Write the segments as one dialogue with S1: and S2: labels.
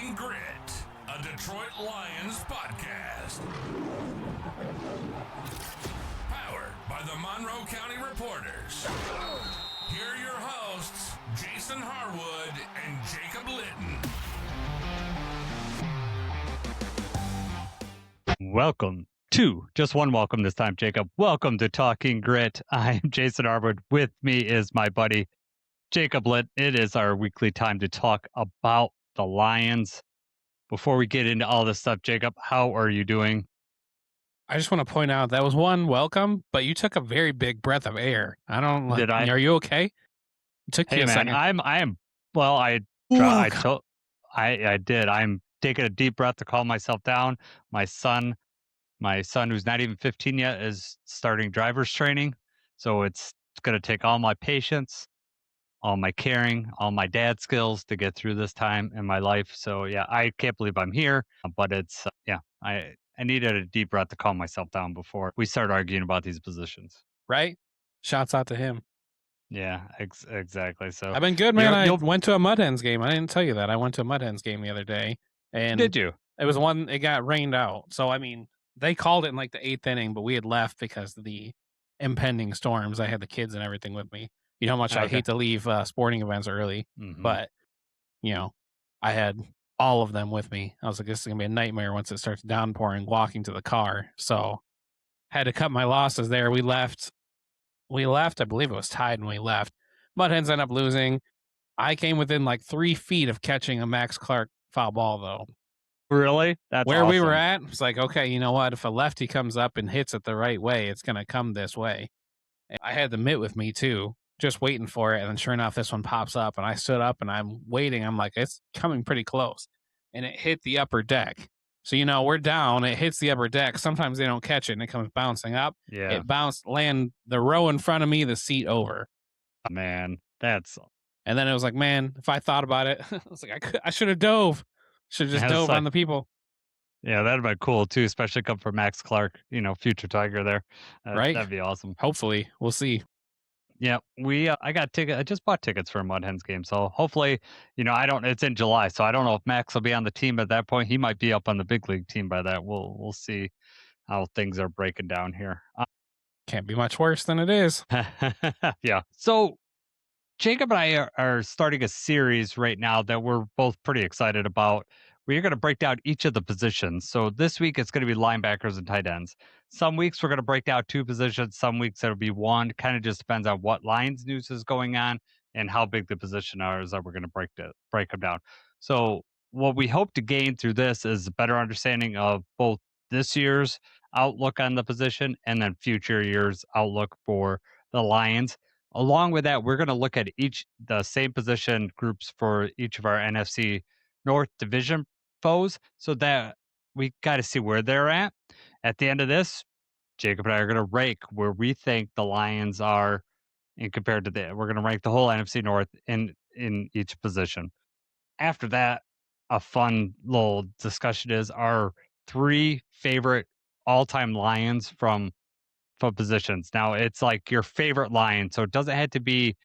S1: Talking Grit, a Detroit Lions podcast. Powered by the Monroe County Reporters. Here are your hosts, Jason Harwood and Jacob Litton.
S2: Welcome to, just one welcome this time, Jacob. Welcome to Talking Grit. I'm Jason Harwood. With me is my buddy, Jacob Litt. It is our weekly time to talk about the Lions. Before we get into all this stuff, Jacob, how are you doing?
S3: I just want to point out that was one welcome, but you took a very big breath of air.
S2: Did I?
S3: Are you okay? It took you a second.
S2: I did. I'm taking a deep breath to calm myself down. My son, who's not even 15 yet, is starting driver's training. So it's going to take all my patience, all my caring, all my dad skills to get through this time in my life. So yeah, I can't believe I'm here, but it's, I needed a deep breath to calm myself down before we start arguing about these positions.
S3: Right? Shouts out to him.
S2: Yeah, exactly. So
S3: I've been good, man. I went to a Mud Hens game. I didn't tell you that. I went to a Mud Hens game the other day. And
S2: did you?
S3: It got rained out. So, I mean, they called it in like the 8th inning, but we had left because of the impending storms. I had the kids and everything with me. You know how much I hate to leave sporting events early, but, you know, I had all of them with me. I was like, this is going to be a nightmare once it starts downpouring walking to the car. So had to cut my losses there. We left. I believe it was tied when we left. Mud Hens ended up losing. I came within like 3 feet of catching a Max Clark foul ball, though.
S2: Really? That's
S3: where
S2: awesome.
S3: We were at. It's like, okay, you know what? If a lefty comes up and hits it the right way, it's going to come this way. And I had the mitt with me, too, just waiting for it. And then sure enough, this one pops up. And I stood up and I'm waiting. I'm like, it's coming pretty close. And it hit the upper deck. So, you know, we're down. It hits the upper deck. Sometimes they don't catch it and it comes bouncing up.
S2: Yeah.
S3: It bounced, land the row in front of me, the seat over.
S2: Man,
S3: And then it was like, man, if I thought about it, I was like, I should have dove. Should have just dove on the people.
S2: Yeah, that'd be cool too, especially come from Max Clark, future Tiger there.
S3: Right?
S2: That'd be awesome.
S3: Hopefully. We'll see.
S2: Yeah, I got tickets. I just bought tickets for a Mud Hens game. So hopefully, it's in July. So I don't know if Max will be on the team at that point. He might be up on the big league team by that. We'll see how things are breaking down here.
S3: Can't be much worse than it is.
S2: Yeah. So Jacob and I are starting a series right now that we're both pretty excited about. We're going to break down each of the positions. So this week it's going to be linebackers and tight ends. Some weeks we're going to break down 2 positions. Some weeks it'll be 1. Kind of just depends on what Lions news is going on and how big the position is that we're going to break them down. So what we hope to gain through this is a better understanding of both this year's outlook on the position and then future years' outlook for the Lions. Along with that, we're going to look at the same position groups for each of our NFC North division foes so that we got to see where they're at. At the end of this, Jacob and I are going to rank where we think the Lions are in compared to we're going to rank the whole NFC North in each position. After that, a fun little discussion is our 3 favorite all-time Lions from positions. Now it's like your favorite Lion, so it doesn't have to be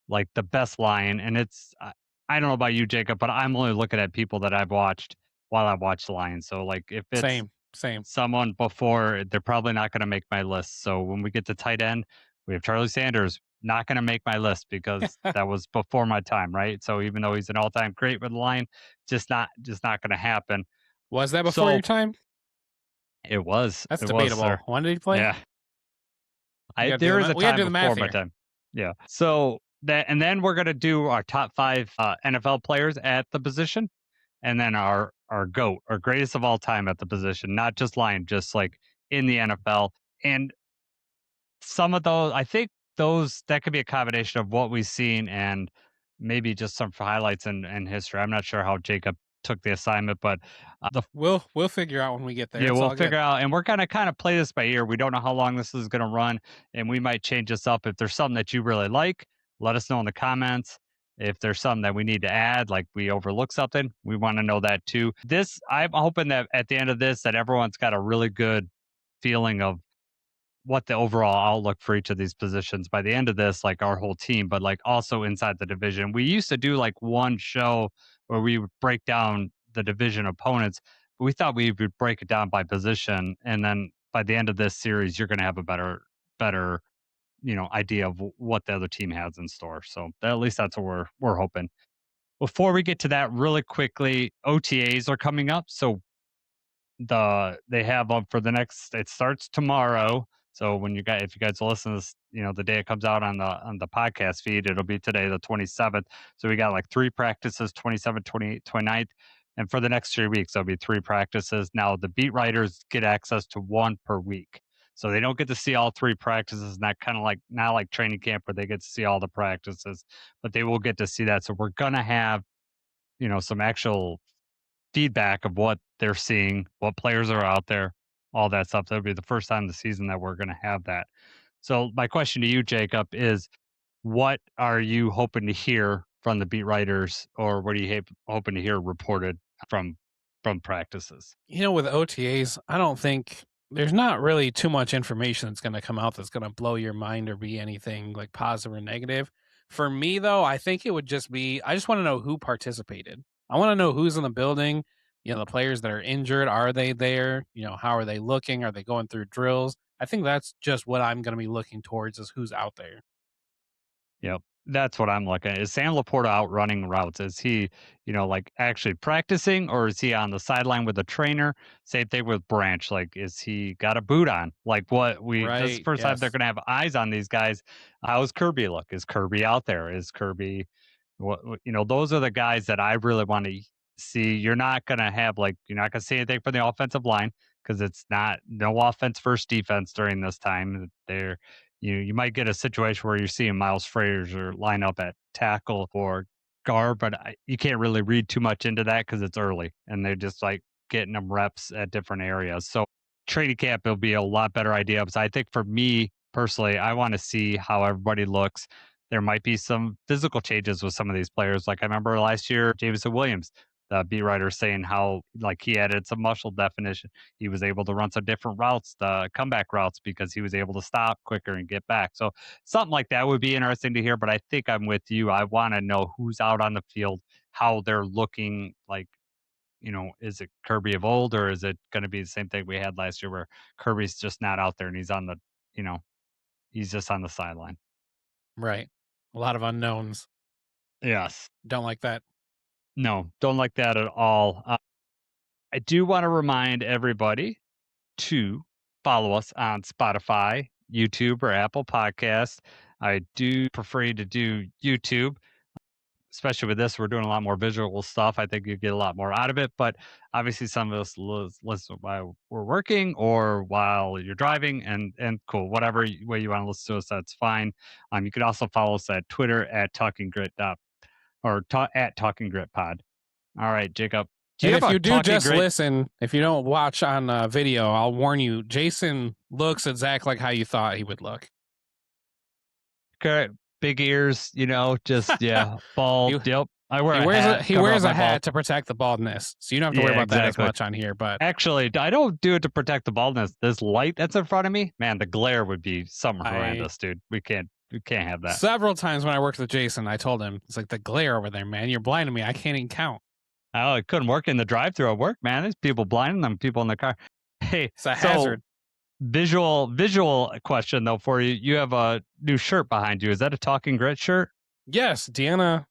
S2: like the best Lion. And it's I don't know about you, Jacob, but I'm only looking at people that I've watched while I watch the Lions. So like if it's
S3: same
S2: someone before, they're probably not going to make my list. So when we get to tight end, we have Charlie Sanders, not going to make my list because that was before my time, right? So even though he's an all-time great with the Lion, just not going to happen.
S3: Was that before your time?
S2: It was.
S3: That's debatable. When did he play?
S2: Yeah. There is a time before my time. Yeah. So and then we're going to do our top 5 NFL players at the position, and then our GOAT, our greatest of all time at the position, not just Lion, just like in the NFL. And some of those, I think that could be a combination of what we've seen and maybe just some highlights in history. I'm not sure how Jacob took the assignment, but
S3: we'll figure out when we get there.
S2: Yeah, we'll figure out, and we're gonna kind of play this by ear. We don't know how long this is gonna run, and we might change this up. If there's something that you really like, let us know in the comments. If there's something that we need to add, like we overlook something, we want to know that too. I'm hoping that at the end of this, that everyone's got a really good feeling of what the overall outlook for each of these positions by the end of this, like our whole team, but like also inside the division. We used to do like one show where we would break down the division opponents. But we thought we would break it down by position, and then by the end of this series, you're going to have a better idea of what the other team has in store. So at least that's what we're hoping. Before we get to that, really quickly, OTAs are coming up. So they have them for the next. It starts tomorrow. So if you guys listen to this, the day it comes out on the podcast feed, it'll be today, the 27th. So we got like 3 practices, 27th, 28th, 29th. And for the next 3 weeks, there'll be 3 practices. Now the beat writers get access to 1 per week. So they don't get to see all 3 practices, not like training camp where they get to see all the practices, but they will get to see that. So we're gonna have, some actual feedback of what they're seeing, what players are out there, all that stuff. That'll be the first time this season that we're gonna have that. So my question to you, Jacob, is what are you hoping to hear from the beat writers, or what are you hoping to hear reported from practices?
S3: With OTAs, I don't think there's not really too much information that's going to come out that's going to blow your mind or be anything like positive or negative. For me, though, I think it would just be, I just want to know who participated. I want to know who's in the building, the players that are injured, are they there? How are they looking? Are they going through drills? I think that's just what I'm going to be looking towards, is who's out there.
S2: Yep. That's what I'm looking at. Is Sam Laporta out running routes? Is he, actually practicing, or is he on the sideline with a trainer? Same thing with Branch. Like, is he got a boot on? Like, this is the first time they're going to have eyes on these guys. How's Kirby look? Is Kirby out there? Is Kirby, those are the guys that I really want to see. You're not going to see anything from the offensive line, because it's no offense versus defense during this time. You might get a situation where you're seeing Miles Frazier line up at tackle or guard, but you can't really read too much into that because it's early and they're just like getting them reps at different areas. So training camp will be a lot better idea. Because I think for me personally, I want to see how everybody looks. There might be some physical changes with some of these players. Like I remember last year, Jameson Williams, the beat writer, saying how he added some muscle definition. He was able to run some different routes, the comeback routes, because he was able to stop quicker and get back. So something like that would be interesting to hear. But I think I'm with you. I want to know who's out on the field, how they're looking. Is it Kirby of old, or is it going to be the same thing we had last year where Kirby's just not out there and he's on he's just on the sideline.
S3: Right. A lot of unknowns.
S2: Yes.
S3: Don't like that.
S2: No, don't like that at all. I do want to remind everybody to follow us on Spotify, YouTube, or Apple Podcasts. I do prefer you to do YouTube, especially with this. We're doing a lot more visual stuff. I think you get a lot more out of it. But obviously, some of us listen while we're working or while you're driving, and cool, whatever way you want to listen to us, that's fine. You can also follow us at Twitter at Talking Grit at Talking Grit Pod. All right, Jacob.
S3: And if you do just listen, if you don't watch on video, I'll warn you, Jason looks exactly like how you thought he would look.
S2: Okay, big ears, bald. Yep.
S3: He wears a hat to protect the baldness, so you don't have to worry about that as much on here. But
S2: actually, I don't do it to protect the baldness. This light that's in front of me, man, the glare would be something horrendous, dude. We can't have that.
S3: Several times when I worked with Jason, I told him, it's like the glare over there, man. You're blinding me. I can't even count.
S2: Oh, it couldn't work in the drive-thru at work, man. There's people blinding them, people in the car. Hey,
S3: it's a hazard.
S2: Visual question though for you. You have a new shirt behind you. Is that a Talking Grit shirt?
S3: Yes, Deanna.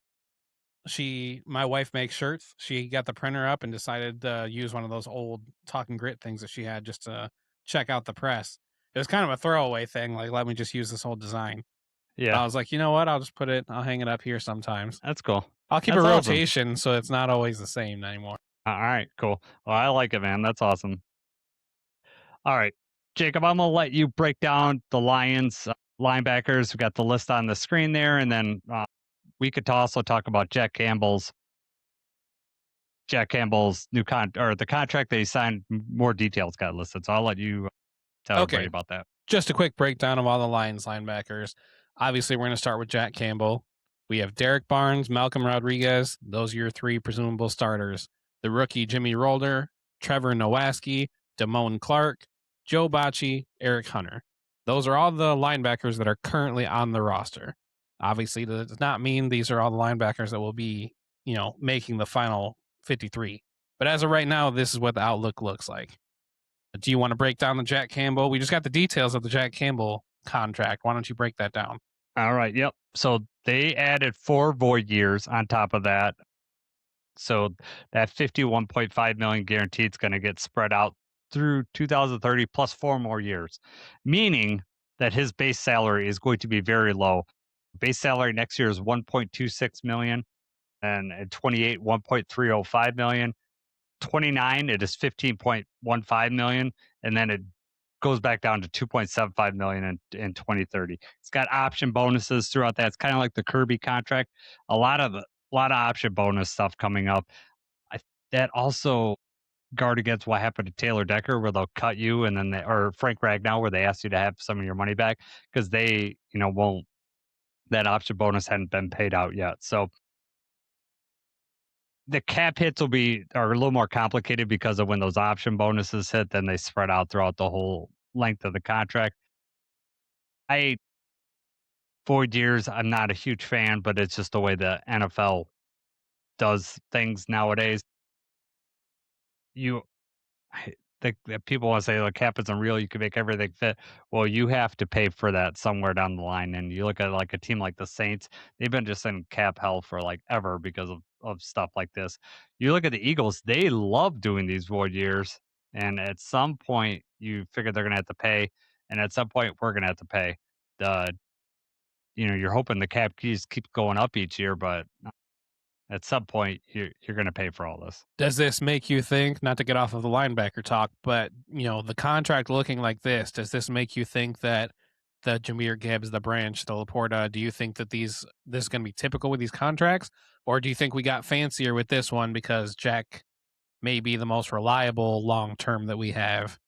S3: My wife makes shirts. She got the printer up and decided to use one of those old Talking Grit things that she had just to check out the press. It was kind of a throwaway thing, like let me just use this old design. Yeah. But I was like, you know what? I'll hang it up here sometimes.
S2: That's cool.
S3: I'll keep a rotation so it's not always the same anymore.
S2: All right, cool. Well, I like it, man. That's awesome. All right, Jacob, I'm going to let you break down the Lions linebackers. We got the list on the screen there, and then we could also talk about Jack Campbell's new the contract that he signed. More details got listed, so I'll let you tell everybody about that.
S3: Just a quick breakdown of all the Lions linebackers. Obviously, we're going to start with Jack Campbell. We have Derek Barnes, Malcolm Rodriguez. Those are your 3 presumable starters. The rookie Jimmy Rolder, Trevor Nowaski, Damone Clark, Joe Bacci, Eric Hunter. Those are all the linebackers that are currently on the roster. Obviously, that does not mean these are all the linebackers that will be, making the final 53. But as of right now, this is what the outlook looks like. Do you want to break down the Jack Campbell? We just got the details of the Jack Campbell contract. Why don't you break that down?
S2: All right. Yep. So they added 4 void years on top of that. So that 51.5 million guaranteed is going to get spread out through 2030 plus 4 more years, meaning that his base salary is going to be very low. Base salary next year is 1.26 million, and at 28 1.305 million. 29 it is 15.15 million, and then it goes back down to 2.75 million in 2030. It's got option bonuses throughout that. It's kind of like the Kirby contract. A lot of option bonus stuff coming up. That also guard against what happened to Taylor Decker, where they'll cut you, and then or Frank Ragnow, where they ask you to have some of your money back because they, won't. That option bonus hadn't been paid out yet. So the cap hits are a little more complicated because of when those option bonuses hit, then they spread out throughout the whole length of the contract. Void years, I'm not a huge fan, but it's just the way the NFL does things nowadays. That people want to say the cap isn't real, you can make everything fit. Well, you have to pay for that somewhere down the line. And you look at like a team like the Saints, they've been just in cap hell for like ever because of stuff like this. You look at the Eagles, they love doing these void years. And at some point you figure they're gonna have to pay. And at some point we're gonna have to pay. The you're hoping the cap keys keep going up each year, but at some point you're gonna pay for all this.
S3: Does this make you think, not to get off of the linebacker talk, but the contract looking like this, does this make you think that the Jahmyr Gibbs, the Branch, the Laporta, do you think that this is going to be typical with these contracts, or do you think we got fancier with this one because Jack may be the most reliable long term that we have?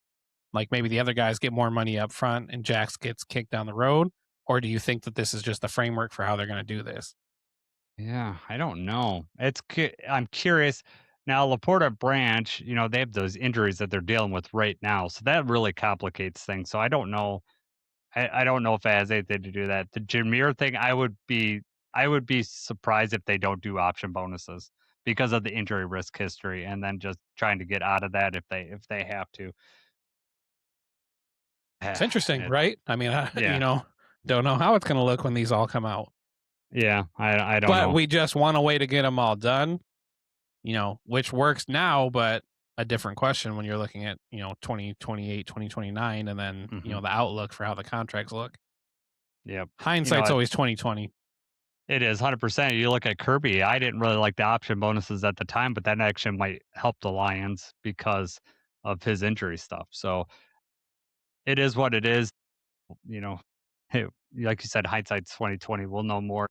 S3: Like maybe the other guys get more money up front and Jax gets kicked down the road, or do you think that this is just the framework for how they're going to do this?
S2: Yeah, I don't know. I'm curious. Now, Laporta Branch, they have those injuries that they're dealing with right now, so that really complicates things. So I don't know. I don't know if it has anything to do with that. The Jameer thing, I would be surprised if they don't do option bonuses because of the injury risk history, and then just trying to get out of that if they have to.
S3: It's interesting,
S2: It-
S3: right? I mean,
S2: yeah,
S3: don't know how it's going to look when these all come out.
S2: yeah. I don't
S3: But
S2: know.
S3: we just want a way to get them all done, which works now, but a different question when you're looking at, 2028, 2029, and then, the outlook for how the contracts look.
S2: Yep.
S3: Hindsight's always 2020.
S2: It is 100%. You look at Kirby, I didn't really like the option bonuses at the time, but that actually might help the Lions because of his injury stuff. So it is what it is. You know, hey, like you said, hindsight's 2020. We'll know more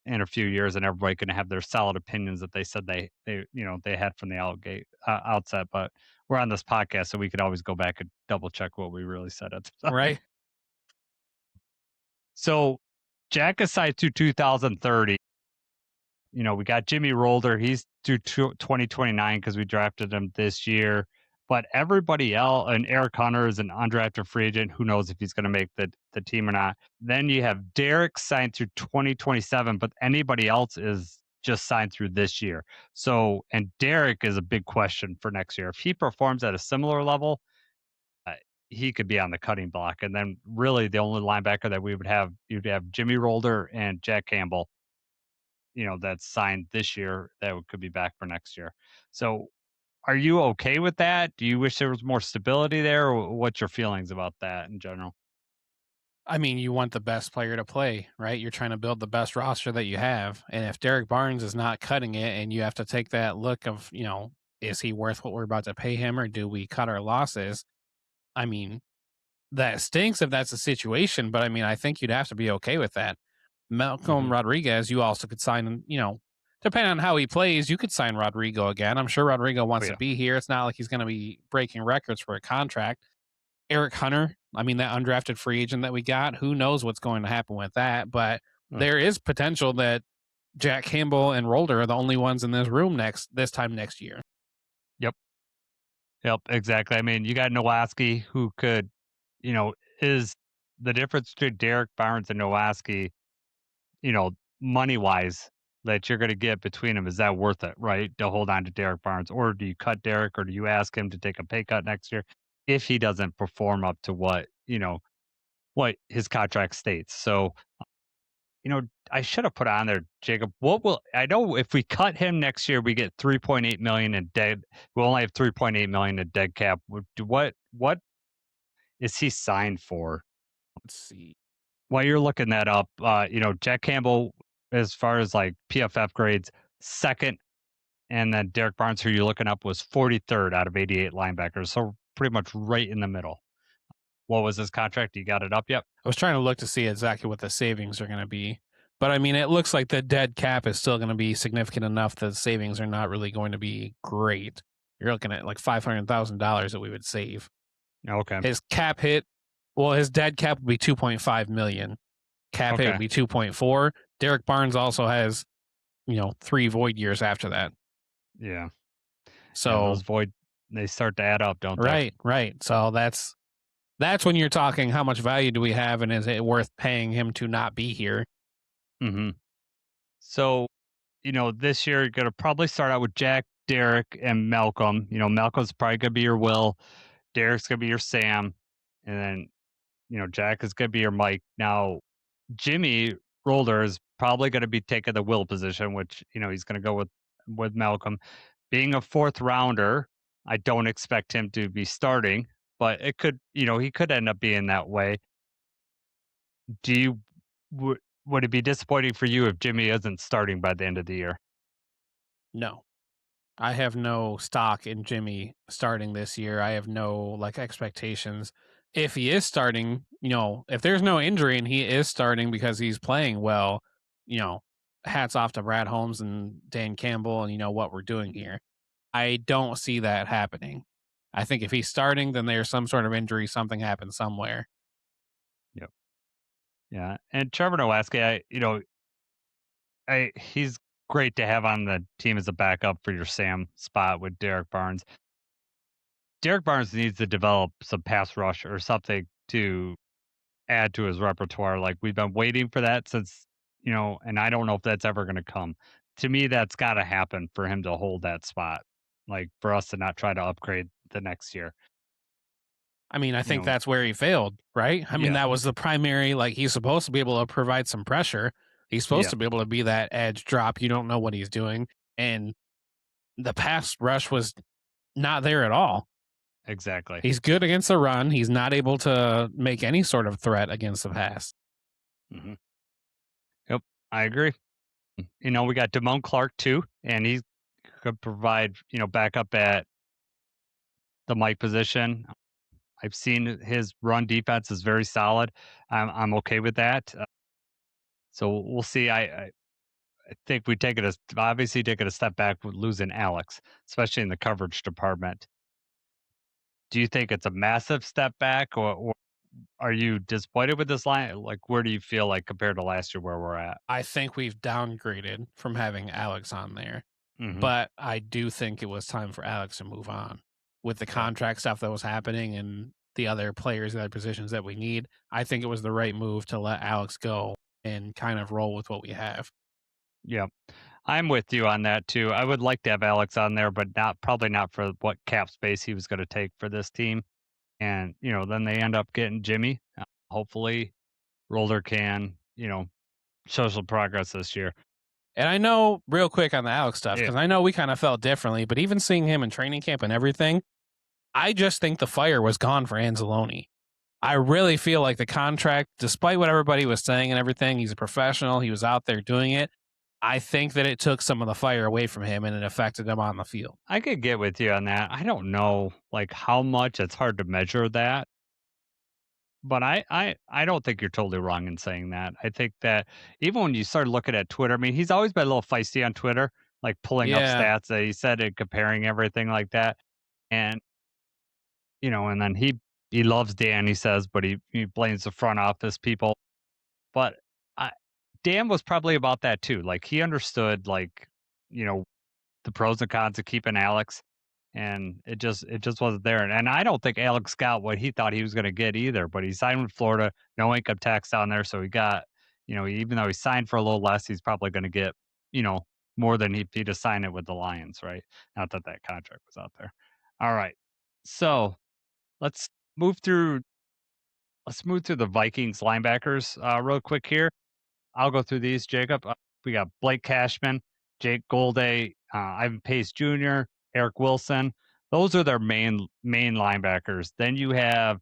S2: in a few years, and everybody can have their solid opinions that they said they had from the outset. But we're on this podcast, so we could always go back and double check what we really said at the time.
S3: Right.
S2: So Jack is signed to 2030. We got Jimmy Rolder. He's through 2029 because we drafted him this year. But everybody else, and Eric Hunter is an undrafted free agent. Who knows if he's going to make the team or not. Then you have Derek signed through 2027, but anybody else is just signed through this year. So, and Derek is a big question for next year. If he performs at a similar level, he could be on the cutting block. And then really the only linebacker that you'd have Jimmy Rolder and Jack Campbell, that's signed this year that could be back for next year. So are you okay with that? Do you wish there was more stability there, or what's your feelings about that in general?
S3: I mean, you want the best player to play, right? You're trying to build the best roster that you have. And if Derek Barnes is not cutting it and you have to take that look of, is he worth what we're about to pay him, or do we cut our losses? I mean, that stinks if that's the situation, but I mean, I think you'd have to be okay with that. Malcolm Rodriguez, you also could sign, depending on how he plays, you could sign Rodrigo again. I'm sure Rodrigo wants to be here. It's not like he's going to be breaking records for a contract. Eric Hunter, I mean, that undrafted free agent that we got, who knows what's going to happen with that, but there is potential that Jack Campbell and Rolder are the only ones in this room this time next year.
S2: Yep, exactly. I mean, you got Nowaski, who could, is the difference between Derek Barnes and Nowaski, money wise, that you're going to get between them, is that worth it, right? To hold on to Derek Barnes, or do you cut Derek, or do you ask him to take a pay cut next year if he doesn't perform up to what what his contract states? So I should have put on there, Jacob. What will I know if we cut him next year? We get 3.8 million in dead. We'll only have 3.8 million in dead cap. What is he signed for?
S3: Let's see.
S2: While you're looking that up, Jack Campbell, as far as like PFF grades, second, and then Derek Barnes, who you're looking up, was 43rd out of 88 linebackers, so pretty much right in the middle. What was his contract? You got it up yet?
S3: I was trying to look to see exactly what the savings are going to be. But I mean, it looks like the dead cap is still going to be significant enough that savings are not really going to be great. You're looking at like $500,000 that we would save.
S2: Okay.
S3: His cap hit, well, his dead cap would be 2.5 million. Cap hit would be 2.4. Derek Barnes also has, 3 void years after that.
S2: Yeah.
S3: So
S2: those void, they start to add up, don't they?
S3: Right. So that's when you're talking how much value do we have, and is it worth paying him to not be here?
S2: Mm-hmm. So, this year you're going to probably start out with Jack, Derek, and Malcolm. Malcolm's probably going to be your Will. Derek's going to be your Sam. And then, Jack is going to be your Mike. Now, Jimmy Rolder is probably going to be taking the Will position, which, he's going to go with Malcolm. Being a fourth rounder, I don't expect him to be starting, but it could, he could end up being that way. Would it be disappointing for you if Jimmy isn't starting by the end of the year?
S3: No. I have no stock in Jimmy starting this year. I have no expectations. If he is starting, if there's no injury and he is starting because he's playing well, hats off to Brad Holmes and Dan Campbell and what we're doing here. I don't see that happening. I think if he's starting, then there's some sort of injury, something happened somewhere.
S2: Yep. Yeah. And Trevor Nowaski, he's great to have on the team as a backup for your Sam spot with Derek Barnes. Derek Barnes needs to develop some pass rush or something to add to his repertoire. Like, we've been waiting for that since, and I don't know if that's ever going to come. To me, that's got to happen for him to hold that spot. Like, for us to not try to upgrade the next year.
S3: I mean, I think that's where he failed, right? I mean, that was the primary, he's supposed to be able to provide some pressure. He's supposed to be able to be that edge drop. You don't know what he's doing. And the pass rush was not there at all.
S2: Exactly.
S3: He's good against the run. He's not able to make any sort of threat against the pass.
S2: Mm-hmm. Yep, I agree. We got Damone Clark too, and he could provide, backup at the Mike position. I've seen his run defense is very solid. I'm okay with that. So we'll see. I think we obviously taking a step back with losing Alex, especially in the coverage department. Do you think it's a massive step back, or are you disappointed with this line? Like, where do you feel like compared to last year where we're at?
S3: I think we've downgraded from having Alex on there, but I do think it was time for Alex to move on with the contract stuff that was happening and the other players, the other positions that we need. I think it was the right move to let Alex go and kind of roll with what we have.
S2: Yeah, I'm with you on that too. I would like to have Alex on there, but probably not for what cap space he was going to take for this team. And, then they end up getting Jimmy. Hopefully Rolder can, show some progress this year.
S3: And I know, real quick on the Alex stuff, because I know we kind of felt differently, but even seeing him in training camp and everything, I just think the fire was gone for Anzalone. I really feel like the contract, despite what everybody was saying and everything, he's a professional. He was out there doing it. I think that it took some of the fire away from him and it affected him on the field.
S2: I could get with you on that. I don't know how much. It's hard to measure that. But I don't think you're totally wrong in saying that. I think that even when you start looking at Twitter, I mean, he's always been a little feisty on Twitter, like pulling up stats that he said and comparing everything like that. And, and then he loves Dan, he says, but he blames the front office people. But Dan was probably about that too. Like, he understood, the pros and cons of keeping Alex, and it just wasn't there. And I don't think Alex got what he thought he was going to get either. But he signed with Florida, no income tax down there, so he got, even though he signed for a little less, he's probably going to get, more than if he'd have signed it with the Lions, right? Not that contract was out there. All right. So let's move through the Vikings linebackers real quick here. I'll go through these, Jacob. We got Blake Cashman, Jake Golday, Ivan Pace Jr., Eric Wilson. Those are their main linebackers. Then you have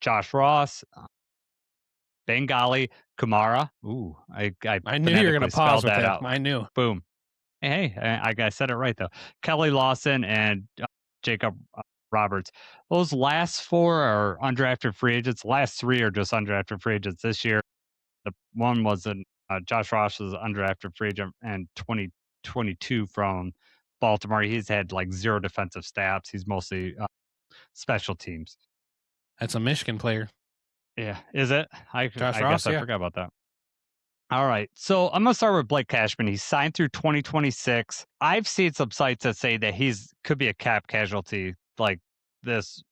S2: Josh Ross, Bengali, Kamara. Ooh, I
S3: knew you were going to pause with
S2: that
S3: it.
S2: out.
S3: I knew.
S2: Boom. Hey, I said it right though. Kelly Lawson and Jacob Roberts. Those last 4 are undrafted free agents. Last 3 are just undrafted free agents this year. The one was Josh Ross was undrafted free agent in 2022 from Baltimore. He's had like 0 defensive stats. He's mostly special teams.
S3: That's a Michigan player.
S2: Yeah, is it? I
S3: Ross,
S2: guess I forgot about that. All right, so I'm gonna start with Blake Cashman. He's signed through 2026. I've seen some sites that say that could be a cap casualty, like this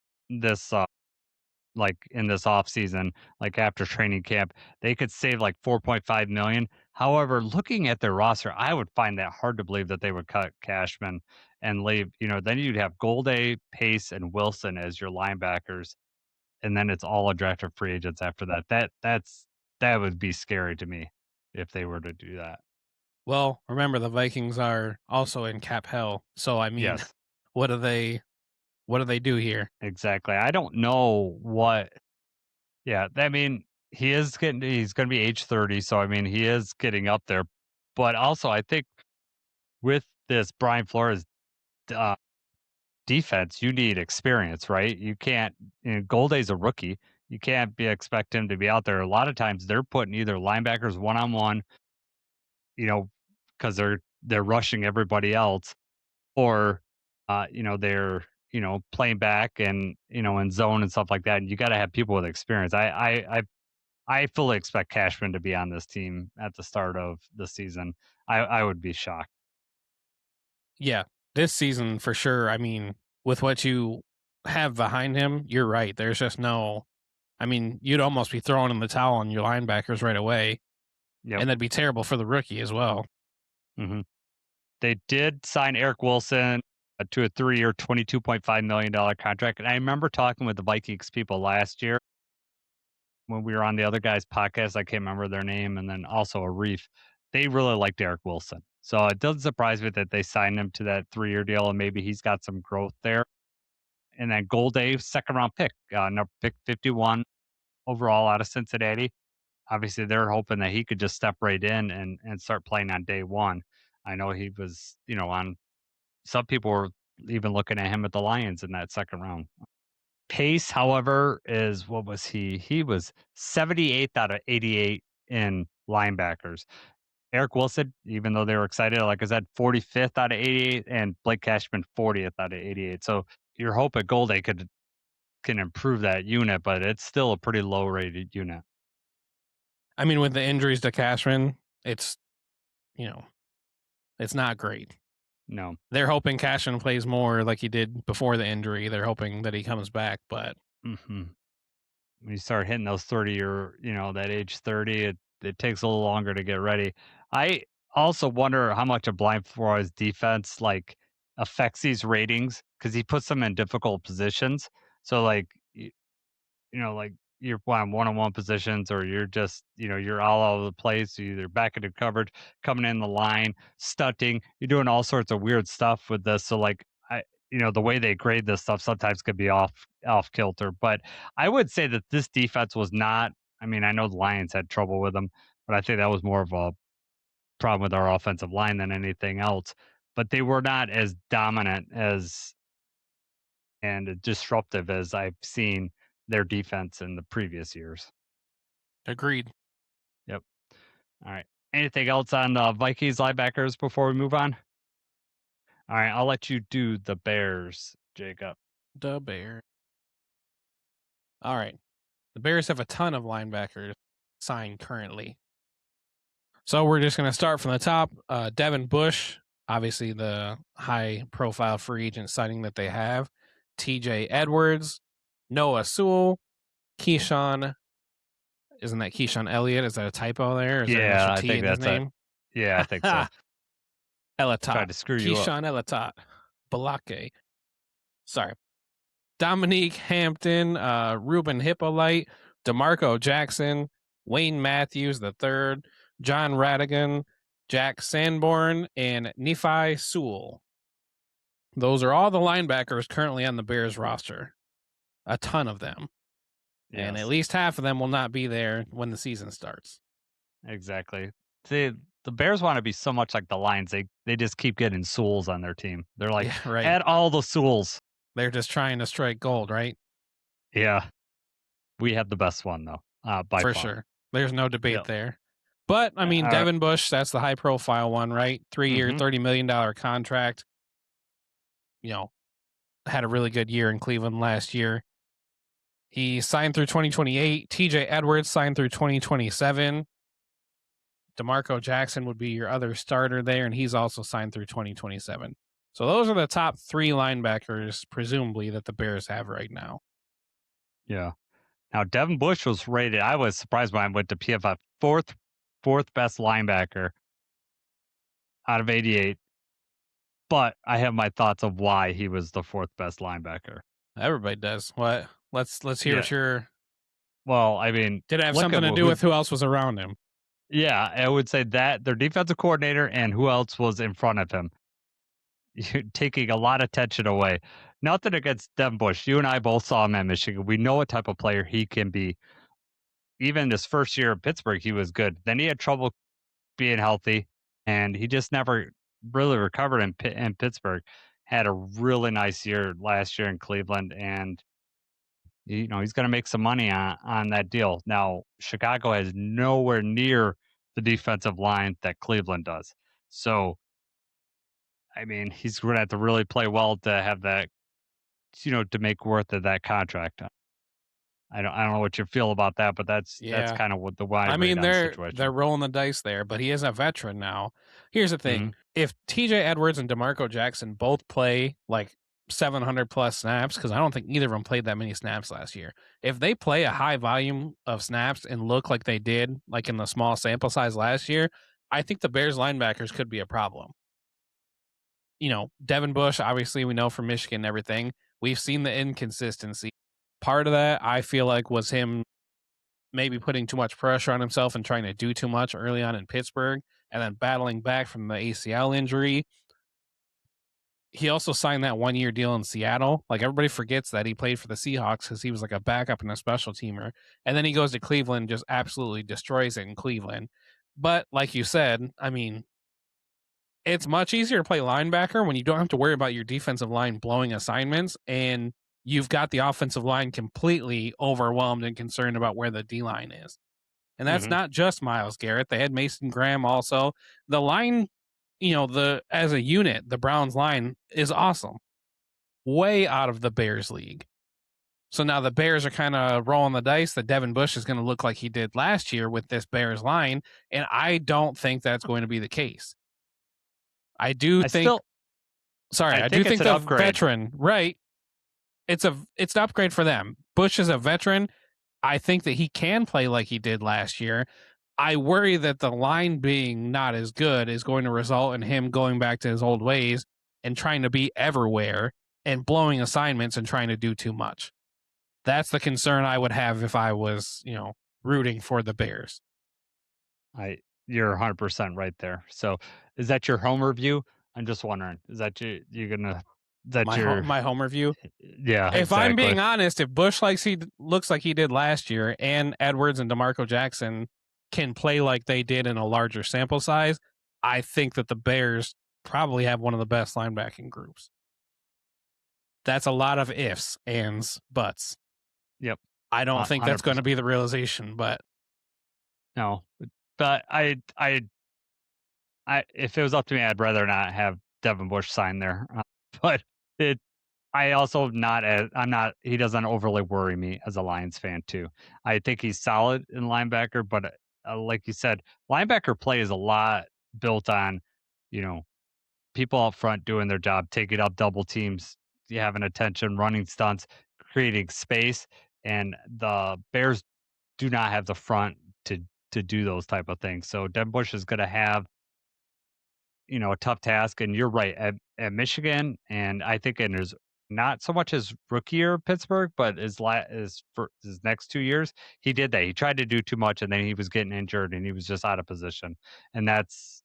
S2: like in this off season, like after training camp, they could save like 4.5 million. However, looking at their roster, I would find that hard to believe that they would cut Cashman and leave. Then you'd have Golday, Pace, and Wilson as your linebackers, and then it's all undrafted free agents after that. That would be scary to me if they were to do that.
S3: Well, remember the Vikings are also in cap hell, so I mean,
S2: Yes.
S3: what do they do here?
S2: Exactly. I don't know what. Yeah, I mean, he's going to be age 30, so I mean, he is getting up there. But also, I think with this Brian Flores defense, you need experience, right? You can't. Golday's a rookie. You can't expect him to be out there. A lot of times, they're putting either linebackers one-on-one, because they're rushing everybody else, or they're playing back and in zone and stuff like that. And you got to have people with experience. I fully expect Cashman to be on this team at the start of the season. I would be shocked.
S3: Yeah, this season for sure. I mean, with what you have behind him, you're right. There's just no. I mean, you'd almost be throwing in the towel on your linebackers right away, and that'd be terrible for the rookie as well.
S2: Mm-hmm. They did sign Eric Wilson to a 3-year, $22.5 million contract, and I remember talking with the Vikings people last year when we were on the other guy's podcast. I can't remember their name, and then also a Reef. They really liked Eric Wilson, so it doesn't surprise me that they signed him to that 3-year deal, and maybe he's got some growth there. And then Golday, 2nd-round pick, number pick 51 overall out of Cincinnati. Obviously, they're hoping that he could just step right in and start playing on day one. I know he was, on. Some people were even looking at him at the Lions in that 2nd round. Pace, however, what was he? He was 78th out of 88 in linebackers. Eric Wilson, even though they were excited, like I said, 45th out of 88, and Blake Cashman 40th out of 88. So you're hoping Golday can improve that unit, but it's still a pretty low rated unit.
S3: I mean, with the injuries to Cashman, it's it's not great.
S2: No.
S3: They're hoping Cashman plays more like he did before the injury. They're hoping that he comes back, but
S2: when you start hitting those 30 or that age 30, it takes a little longer to get ready. I also wonder how much of Blind Flores' defense affects these ratings, because he puts them in difficult positions. So like you're playing one-on-one positions, or you're just you're all over the place. You're either back into coverage, coming in the line, stunting. You're doing all sorts of weird stuff with this. So the way they grade this stuff sometimes could be off kilter. But I would say that this defense was not. I mean, I know the Lions had trouble with them, but I think that was more of a problem with our offensive line than anything else. But they were not as dominant and disruptive as I've seen their defense in the previous years.
S3: Agreed.
S2: Yep. All right. Anything else on the Vikings linebackers before we move on? All right. I'll let you do the Bears, Jacob.
S3: The Bears. All right. The Bears have a ton of linebackers signed currently. So we're just going to start from the top. Devin Bush, obviously the high-profile free agent signing that they have. TJ Edwards, Noah Sewell, Keyshawn. Isn't that Keyshawn Elliott? Is that a typo there? Is there an extra
S2: I
S3: T
S2: think
S3: in his
S2: that's it.
S3: name?
S2: Yeah, I think so.
S3: Elatot.
S2: Tried to screw you up.
S3: Keyshawn Elatot. Balake. Sorry. Dominique Hampton, Ruben Hippolyte, DeMarco Jackson, Wayne Matthews III, John Radigan, Jack Sanborn, and Nephi Sewell. Those are all the linebackers currently on the Bears roster. A ton of them. Yes. And at least half of them will not be there when the season starts.
S2: Exactly. See, the Bears want to be so much like the Lions. They just keep getting Sewells on their team. They're like, yeah, right. Add all the Sewells.
S3: They're just trying to strike gold, right?
S2: Yeah. We have the best one, though, by
S3: For
S2: far.
S3: sure. There's no debate there. But, I mean, Devin Bush, that's the high-profile one, right? 3-year, $30 million contract. You know, had a really good year in Cleveland last year. He signed through 2028. TJ Edwards signed through 2027. DeMarco Jackson would be your other starter there, and he's also signed through 2027. So those are the top 3 linebackers, presumably, that the Bears have right now.
S2: Yeah. Now, Devin Bush was rated, I was surprised when I went to PFF, fourth best linebacker out of 88. But I have my thoughts of why he was the 4th best linebacker.
S3: Everybody does. What? Let's hear what your...
S2: Well, I mean...
S3: Did it have something to do with who else was around him?
S2: Yeah, I would say that, their defensive coordinator, and who else was in front of him. You're taking a lot of tension away. Nothing against Devin Bush. You and I both saw him at Michigan. We know what type of player he can be. Even his first year in Pittsburgh, he was good. Then he had trouble being healthy, and he just never really recovered in Pittsburgh. Had a really nice year last year in Cleveland, and he's going to make some money on that deal. Now, Chicago has nowhere near the defensive line that Cleveland does. So, I mean, he's going to have to really play well to have that, to make worth of that contract. I don't know what you feel about that, but that's kind of what the wide.
S3: I mean, they're rolling the dice there, but he is a veteran now. Here's the thing: if TJ Edwards and DeMarco Jackson both play like 700 plus snaps, because I don't think either of them played that many snaps last year. If they play a high volume of snaps and look like they did, like in the small sample size last year, I think the Bears linebackers could be a problem. Devin Bush, obviously we know from Michigan and everything. We've seen the inconsistency. Part of that, I feel like, was him maybe putting too much pressure on himself and trying to do too much early on in Pittsburgh and then battling back from the ACL injury. He also signed that 1-year deal in Seattle. Like, everybody forgets that he played for the Seahawks because he was like a backup and a special teamer. And then he goes to Cleveland and just absolutely destroys it in Cleveland. But like you said, I mean, it's much easier to play linebacker when you don't have to worry about your defensive line blowing assignments and you've got the offensive line completely overwhelmed and concerned about where the D-line is. And that's not just Myles Garrett. They had Mason Graham also. The line, as a unit, the Browns line is awesome. Way out of the Bears league. So now the Bears are kind of rolling the dice that Devin Bush is going to look like he did last year with this Bears line. And I don't think that's going to be the case. I do think the veteran, right? It's an upgrade for them. Bush is a veteran. I think that he can play like he did last year. I worry that the line being not as good is going to result in him going back to his old ways and trying to be everywhere and blowing assignments and trying to do too much. That's the concern I would have if I was, rooting for the Bears.
S2: You're 100% right there. So is that your Homer view? I'm just wondering, is that you're going to...
S3: My Homer view?
S2: Yeah,
S3: if exactly. I'm being honest, if Bush looks like he did last year and Edwards and DeMarco Jackson can play like they did in a larger sample size, I think that the Bears probably have one of the best linebacking groups. That's a lot of ifs, ands, buts.
S2: Yep.
S3: I don't think that's going to be the realization, but...
S2: No. But I if it was up to me, I'd rather not have Devin Bush sign there. But he doesn't overly worry me as a Lions fan too. I think he's solid in linebacker, but like you said, linebacker play is a lot built on, people up front doing their job, taking up double teams, having attention, running stunts, creating space. And the Bears do not have the front to do those type of things. So Devin Bush is going to have a tough task. And you're right at Michigan, and I think in his not so much his rookie year of Pittsburgh, but for his next 2 years, he did that. He tried to do too much, and then he was getting injured, and he was just out of position. And that's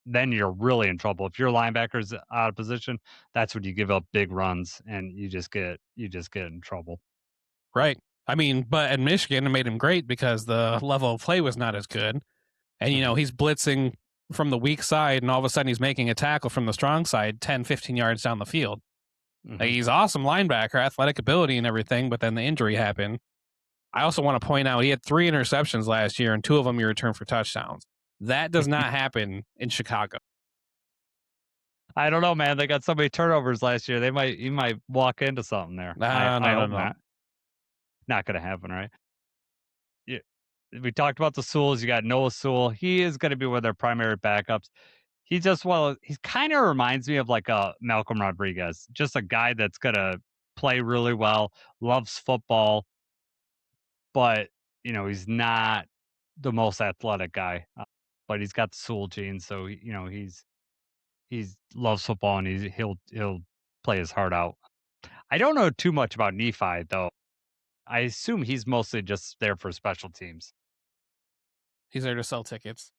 S2: then you're really in trouble. If your linebacker's out of position, that's when you give up big runs, and you just get in trouble.
S3: Right. I mean, but at Michigan, it made him great because the level of play was not as good. And, he's blitzing from the weak side, and all of a sudden he's making a tackle from the strong side 10, 15 yards down the field. Like, he's awesome linebacker, athletic ability and everything, but then the injury happened. I also want to point out he had 3 interceptions last year, and 2 of them he returned for touchdowns. That does not happen in Chicago.
S2: I don't know, man. They got so many turnovers last year. You might walk into something there. I hope not. Not going to happen, right? Yeah. We talked about the Sewells. You got Noah Sewell. He is going to be one of their primary backups. He kind of reminds me of like a Malcolm Rodriguez, just a guy that's going to play really well, loves football, but he's not the most athletic guy. But he's got the Sewell gene, so he's loves football, and he'll play his heart out. I don't know too much about Nephi though. I assume he's mostly just there for special teams.
S3: He's there to sell tickets.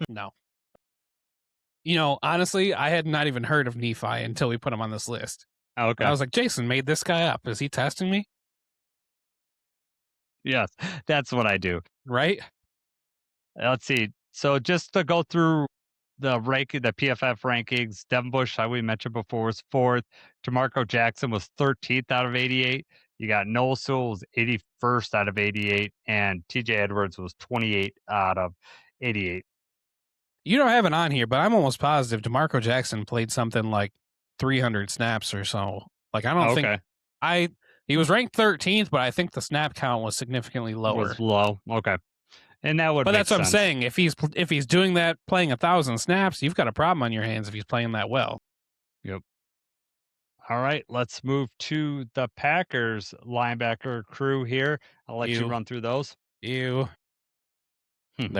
S3: No. Honestly, I had not even heard of Nephi until we put him on this list.
S2: Okay.
S3: I was like, Jason made this guy up. Is he testing me?
S2: Yes, that's what I do.
S3: Right?
S2: Let's see. So just to go through the PFF rankings, Devin Bush, how we mentioned before, was 4th. DeMarco Jackson was 13th out of 88. You got Noah Sewell was 81st out of 88, and TJ Edwards was 28 out of 88.
S3: You don't have it on here, but I'm almost positive DeMarco Jackson played something like 300 snaps or so. Like, I don't think he was ranked 13th, but I think the snap count was significantly lower.
S2: Was low. Okay. And that would
S3: But that's what
S2: sense.
S3: I'm saying. If he's doing that, playing 1,000 snaps, you've got a problem on your hands if he's playing that well.
S2: Yep. All right, let's move to the Packers linebacker crew here. I'll let you run through those.
S3: They're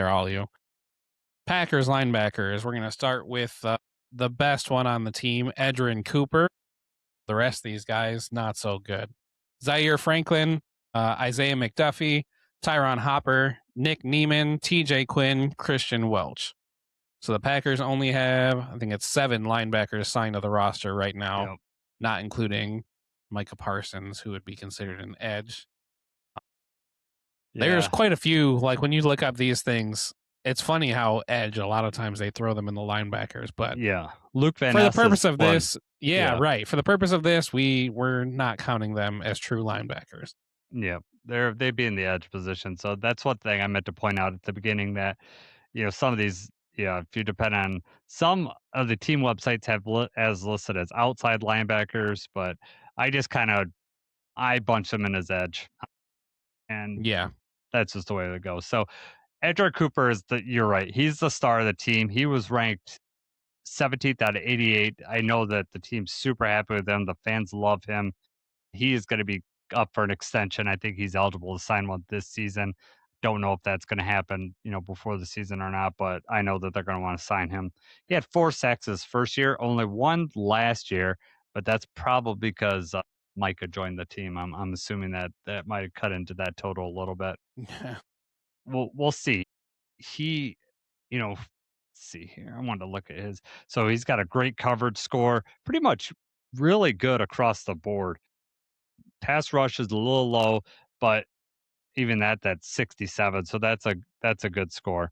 S3: all you. Packers linebackers. We're going to start with the best one on the team, Edgerrin Cooper. The rest of these guys, not so good. Zaire Franklin, Isaiah McDuffie, Tyron Hopper, Nick Neiman, TJ Quinn, Christian Welch. So the Packers only have, I think it's 7 linebackers signed to the roster right now, not including Micah Parsons, who would be considered an edge. There's quite a few, like when you look up these things, it's funny how edge, a lot of times they throw them in the linebackers, but
S2: Luke Van
S3: for
S2: Ness
S3: the purpose of
S2: one.
S3: this, right. For the purpose of this, we're not counting them as true linebackers.
S2: Yeah, they'd be in the edge position. So that's one thing I meant to point out at the beginning, that some of these, if you depend on, some of the team websites have as listed as outside linebackers, but I just I bunch them in as edge, and that's just the way it goes. So Edgerrin Cooper you're right, he's the star of the team. He was ranked 17th out of 88. I know that the team's super happy with him. The fans love him. He is going to be up for an extension. I think he's eligible to sign one this season. Don't know if that's going to happen, before the season or not, but I know that they're going to want to sign him. He had 4 sacks his first year, only 1 last year, but that's probably because Micah joined the team. I'm assuming that might have cut into that total a little bit. We'll see. He, let's see here. I wanted to look at his. So he's got a great coverage score, pretty much really good across the board. Pass rush is a little low, but even that's 67. So that's a good score.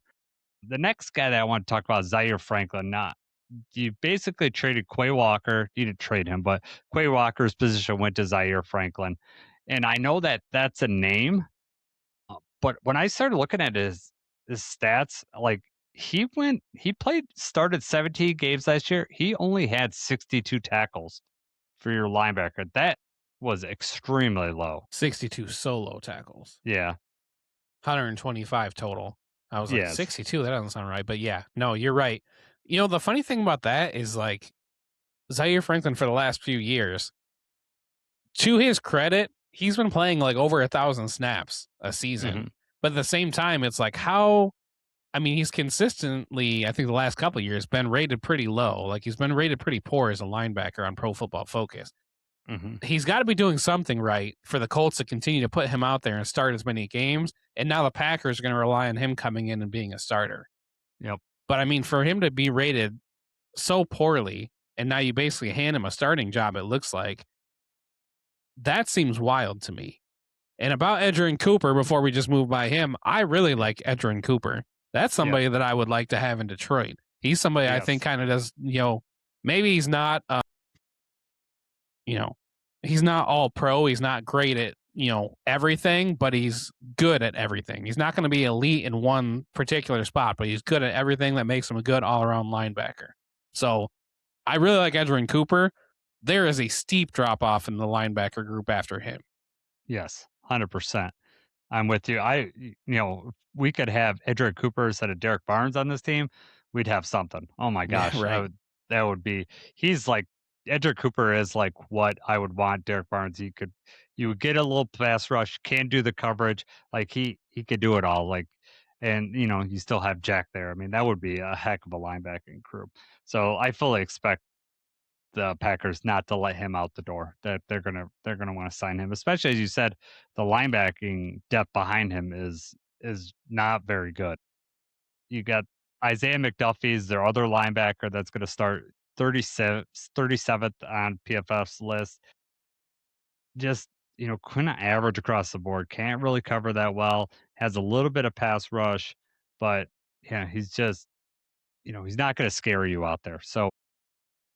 S2: The next guy that I want to talk about is Zaire Franklin. You basically traded Quay Walker. You didn't trade him, but Quay Walker's position went to Zaire Franklin. And I know that that's a name, but when I started looking at his stats, like started 17 games last year. He only had 62 tackles for your linebacker. That was extremely low.
S3: 62 solo tackles.
S2: Yeah.
S3: 125 total. I was like, 62? That doesn't sound right. But no, you're right. The funny thing about that is, like, Zaire Franklin for the last few years, to his credit, he's been playing like over 1,000 snaps a season. But at the same time, it's like, how I mean, he's consistently, I think the last couple of years, been rated pretty low. Like he's been rated pretty poor as a linebacker on Pro Football Focus. He's got to be doing something right for the Colts to continue to put him out there and start as many games. And now the Packers are going to rely on him coming in and being a starter.
S2: Yep.
S3: But I mean, for him to be rated so poorly, and now you basically hand him a starting job, it looks like, that seems wild to me. And about Edgerrin Cooper, before we just move by him, I really like Edgerrin Cooper. That's somebody that I would like to have in Detroit. He's somebody I think kind of does, maybe he's not, he's not all pro. He's not great at, everything, but he's good at everything. He's not going to be elite in one particular spot, but he's good at everything that makes him a good all-around linebacker. So I really like Edgerrin Cooper. There is a steep drop-off in the linebacker group after him.
S2: Yes, 100%. I'm with you. We could have Edgerrin Cooper instead of Derek Barnes on this team. We'd have something. Oh my gosh.
S3: Yeah, right.
S2: That would be, Edgerrin Cooper is like what I would want Derek Barnes. You would get a little pass rush, can do the coverage. Like he could do it all. And you still have Jack there. I mean, that would be a heck of a linebacking group. So I fully expect the Packers not to let him out the door. That they're gonna want to sign him, especially as you said, the linebacking depth behind him is not very good. You got Isaiah McDuffie's their other linebacker that's going to start 37th on PFF's list. Just couldn't average across the board. Can't really cover that well. Has a little bit of pass rush, but yeah, he's just he's not going to scare you out there. So.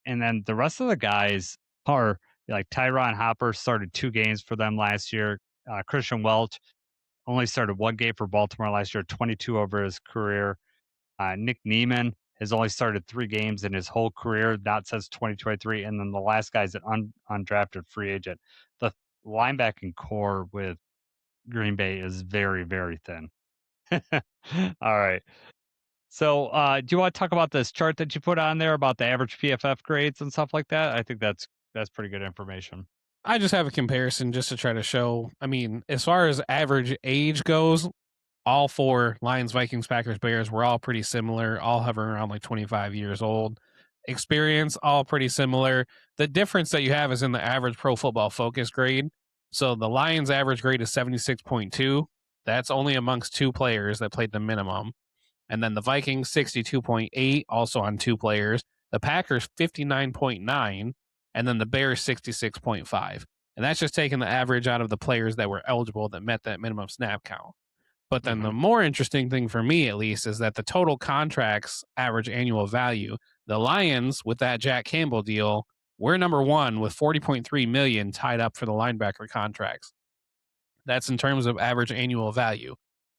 S2: And then the rest of the guys are like Tyron Hopper started 2 games for them last year. Christian Welch only started 1 game for Baltimore last year, 22 over his career. Nick Neiman has only started 3 games in his whole career, not since 2023. And then the last guy's an undrafted free agent. The linebacking core with Green Bay is very, very thin. All right. So, do you want to talk about this chart that you put on there about the average PFF grades and stuff like that? I think that's pretty good information.
S3: I just have a comparison just to try to show. I mean, as far as average age goes, all 4 Lions, Vikings, Packers, Bears were all pretty similar, all hovering around like 25 years old. Experience, all pretty similar. The difference that you have is in the average Pro Football Focus grade. So the Lions' average grade is 76.2. That's only amongst 2 players that played the minimum. And then the Vikings, 62.8, also on 2 players. The Packers, 59.9. And then the Bears, 66.5. And that's just taking the average out of the players that were eligible that met that minimum snap count. But then the more interesting thing for me, at least, is that the total contracts average annual value, the Lions, with that Jack Campbell deal, we're number 1 with $40.3 million tied up for the linebacker contracts. That's in terms of average annual value.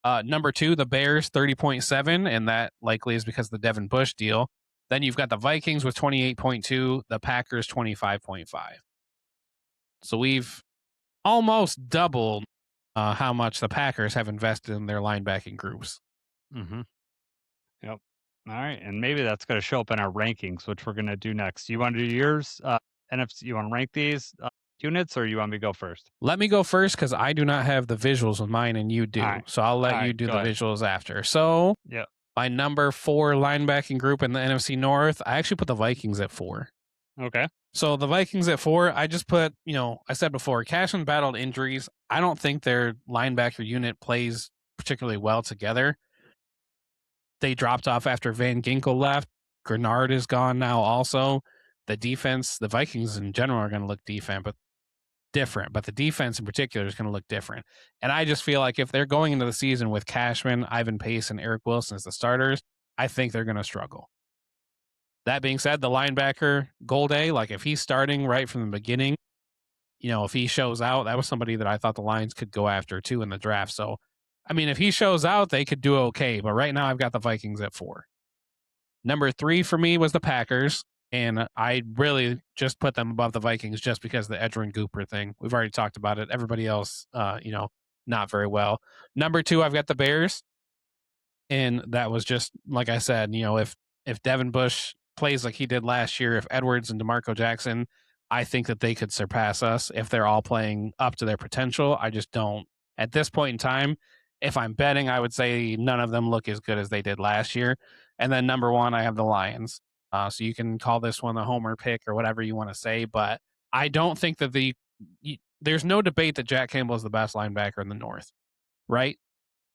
S3: Number 2, the Bears, 30.7, and that likely is because of the Devin Bush deal. Then you've got the Vikings with 28.2, the Packers 25.5. So we've almost doubled how much the Packers have invested in their linebacking groups.
S2: Yep. All right, and maybe that's going to show up in our rankings, which we're going to do next. You want to do yours, NFC? You want to rank these units, or you want me to go first?
S3: Let me go first because I do not have the visuals with mine, and you do. Right. So I'll let you do the visuals after. So my number 4 linebacking group in the NFC North, I actually put the Vikings at 4.
S2: Okay.
S3: So the Vikings at 4, I just put, I said before, Cashman battled injuries. I don't think their linebacker unit plays particularly well together. They dropped off after Van Ginkel left. Grenard is gone now also. The defense, the Vikings in general are going to look different, but the defense in particular is going to look different. And I just feel like if they're going into the season with Cashman, Ivan Pace, and Eric Wilson as the starters, I think they're going to struggle. That being said, the linebacker, Golday, like if he's starting right from the beginning, if he shows out, that was somebody that I thought the Lions could go after too in the draft. So, I mean, if he shows out, they could do okay. But right now I've got the Vikings at 4. Number 3 for me was the Packers. And I really just put them above the Vikings just because of the Edgerrin Cooper thing. We've already talked about it. Everybody else, not very well. Number 2, I've got the Bears. And that was just, like I said, if Devin Bush plays like he did last year, if Edwards and DeMarco Jackson, I think that they could surpass us if they're all playing up to their potential. I just don't at this point in time. If I'm betting, I would say none of them look as good as they did last year. And then number 1, I have the Lions. So you can call this one the homer pick or whatever you want to say, but I don't think that there's no debate that Jack Campbell is the best linebacker in the North, right?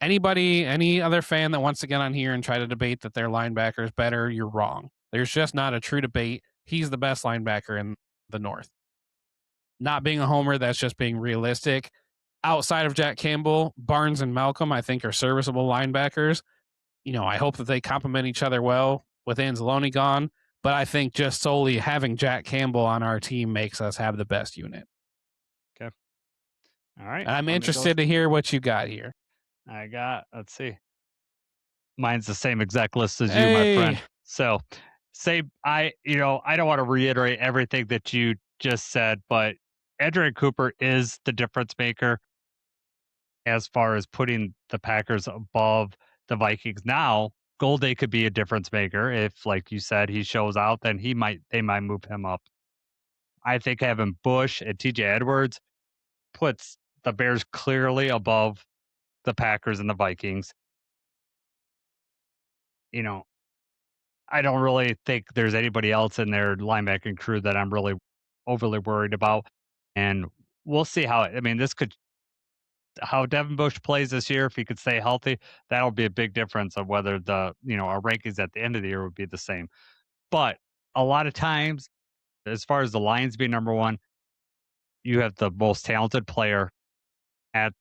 S3: Any other fan that wants to get on here and try to debate that their linebacker is better, you're wrong. There's just not a true debate. He's the best linebacker in the North. Not being a homer, that's just being realistic. Outside of Jack Campbell, Barnes and Malcolm, I think, are serviceable linebackers. I hope that they complement each other well with Anzalone gone. But I think just solely having Jack Campbell on our team makes us have the best unit.
S2: Okay. All right.
S3: And I'm interested to hear what you got here.
S2: Let's see. Mine's the same exact list as you, my friend. So I don't want to reiterate everything that you just said, but Edgerrin Cooper is the difference maker as far as putting the Packers above the Vikings. Now, Goldie could be a difference maker if, like you said, he shows out, then they might move him up. I think having Bush and TJ Edwards puts the Bears clearly above the Packers and the Vikings. I don't really think there's anybody else in their linebacking crew that I'm really overly worried about. And we'll see how Devin Bush plays this year. If he could stay healthy, that'll be a big difference of whether our rankings at the end of the year would be the same. But a lot of times, as far as the Lions being number 1, you have the most talented player at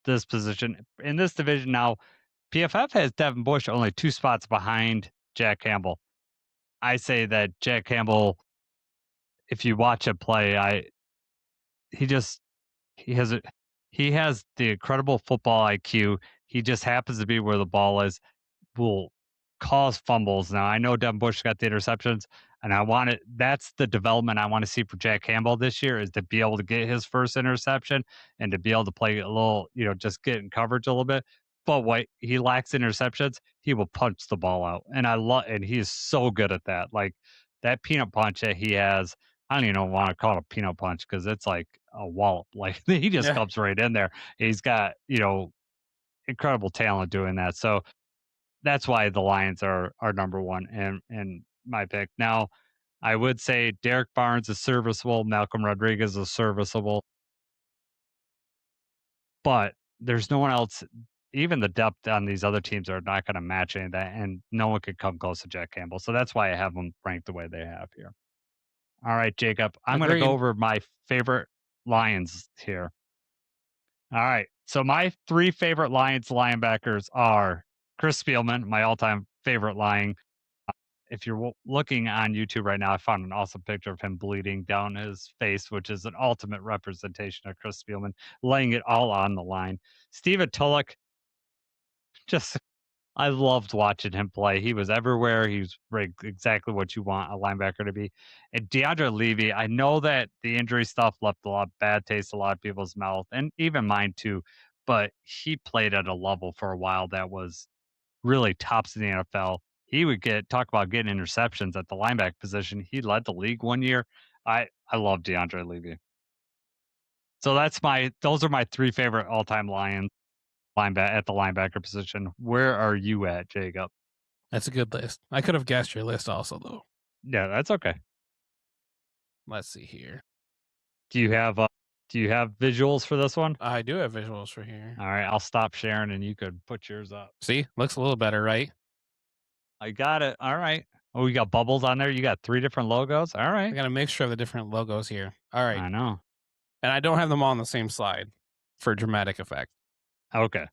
S2: this position in this division. Now, PFF has Devin Bush only 2 spots behind Jack Campbell. I say that Jack Campbell, if you watch him play, he has the incredible football IQ. He just happens to be where the ball is, will cause fumbles. Now, I know Devin Bush got the interceptions, and that's the development I want to see for Jack Campbell this year, is to be able to get his first interception and to be able to play a little, just get in coverage a little bit. But what he lacks interceptions, he will punch the ball out. And he is so good at that. Like that peanut punch that he has, I don't even want to call it a peanut punch because it's like a wallop. Like he just comes right in there. He's got, incredible talent doing that. So that's why the Lions are number 1 and my pick. Now, I would say Derek Barnes is serviceable. Malcolm Rodriguez is serviceable. But there's no one else. Even the depth on these other teams are not going to match any of that, and no one could come close to Jack Campbell. So that's why I have them ranked the way they have here. All right, Jacob. I'm going to go over my favorite Lions here. All right. So my 3 favorite Lions linebackers are Chris Spielman, my all-time favorite Lion. If you're looking on YouTube right now, I found an awesome picture of him bleeding down his face, which is an ultimate representation of Chris Spielman, laying it all on the line. Steven Tulloch, I loved watching him play. He was everywhere. He was exactly what you want a linebacker to be. And DeAndre Levy, I know that the injury stuff left a lot of bad taste in a lot of people's mouth, and even mine too. But he played at a level for a while that was really tops in the NFL. He would talk about getting interceptions at the linebacker position. He led the league one year. I love DeAndre Levy. So those are my 3 favorite all-time Lions at the linebacker position. Where are you at, Jacob?
S3: That's a good list. I could have guessed your list also, though.
S2: Yeah, that's okay.
S3: Let's see here.
S2: Do you have visuals for this one?
S3: I do have visuals for here.
S2: All right, I'll stop sharing and you could put yours up.
S3: See, looks a little better, right?
S2: I got it. All right. Oh, you got bubbles on there. You got 3 different logos. All right.
S3: I got a mixture of the different logos here. All right.
S2: I know.
S3: And I don't have them all on the same slide for dramatic effect.
S2: Okay.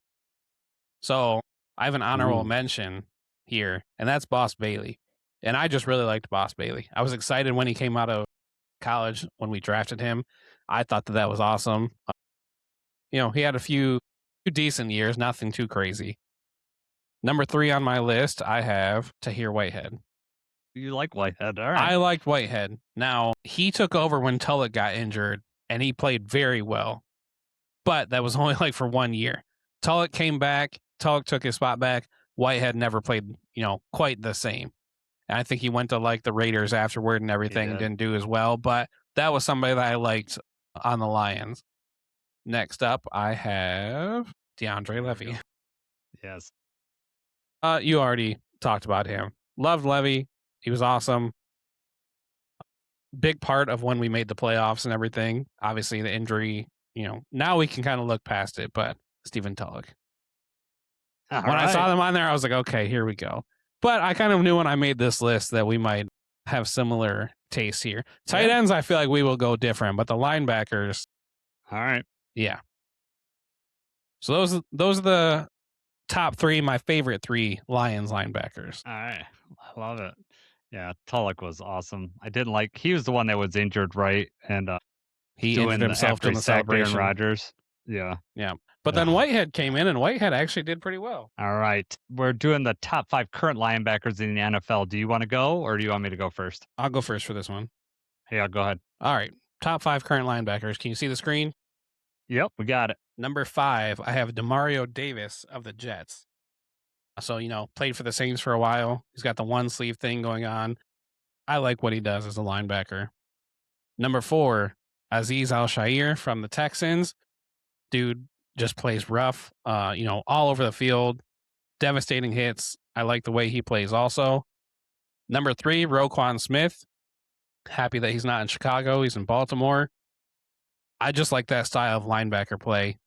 S3: So I have an honorable mention here, and that's Boss Bailey. And I just really liked Boss Bailey. I was excited when he came out of college when we drafted him. I thought that was awesome. He had a few decent years, nothing too crazy. Number 3 on my list, I have Tahir Whitehead.
S2: You like Whitehead, all right.
S3: I liked Whitehead. Now, he took over when Tulloch got injured, and he played very well. But that was only like for 1 year. Tulloch came back. Tulloch took his spot back. Whitehead never played, quite the same. And I think he went to like the Raiders afterward and everything and didn't do as well. But that was somebody that I liked on the Lions. Next up, I have DeAndre Levy.
S2: Yes.
S3: You already talked about him. Loved Levy. He was awesome. Big part of when we made the playoffs and everything. Obviously, the injury, now we can kind of look past it, but Stephen Tulloch. When I saw them on there, I was like, okay, here we go. But I kind of knew when I made this list that we might have similar tastes here. Tight ends, I feel like we will go different, but the linebackers.
S2: All right.
S3: Yeah. So those are the top three, my favorite three Lions linebackers.
S2: All right. I love it. Yeah, Tulloch was awesome. I didn't like, he was the one that was injured, right? And
S3: he injured himself during the celebration.
S2: Aaron Rodgers. Yeah.
S3: Yeah. But then Whitehead came in, and Whitehead actually did pretty well.
S2: All right. We're doing the top 5 current linebackers in the NFL. Do you want to go, or do you want me to go first?
S3: I'll go first for this one.
S2: Hey, I'll go ahead.
S3: All right. Top 5 current linebackers. Can you see the screen?
S2: Yep, we got it.
S3: Number 5, I have Demario Davis of the Jets. So, played for the Saints for a while. He's got the one sleeve thing going on. I like what he does as a linebacker. Number 4, Azeez Al-Shaair from the Texans. Dude just plays rough, all over the field. Devastating hits. I like the way he plays also. Number 3, Roquan Smith. Happy that he's not in Chicago. He's in Baltimore. I just like that style of linebacker play.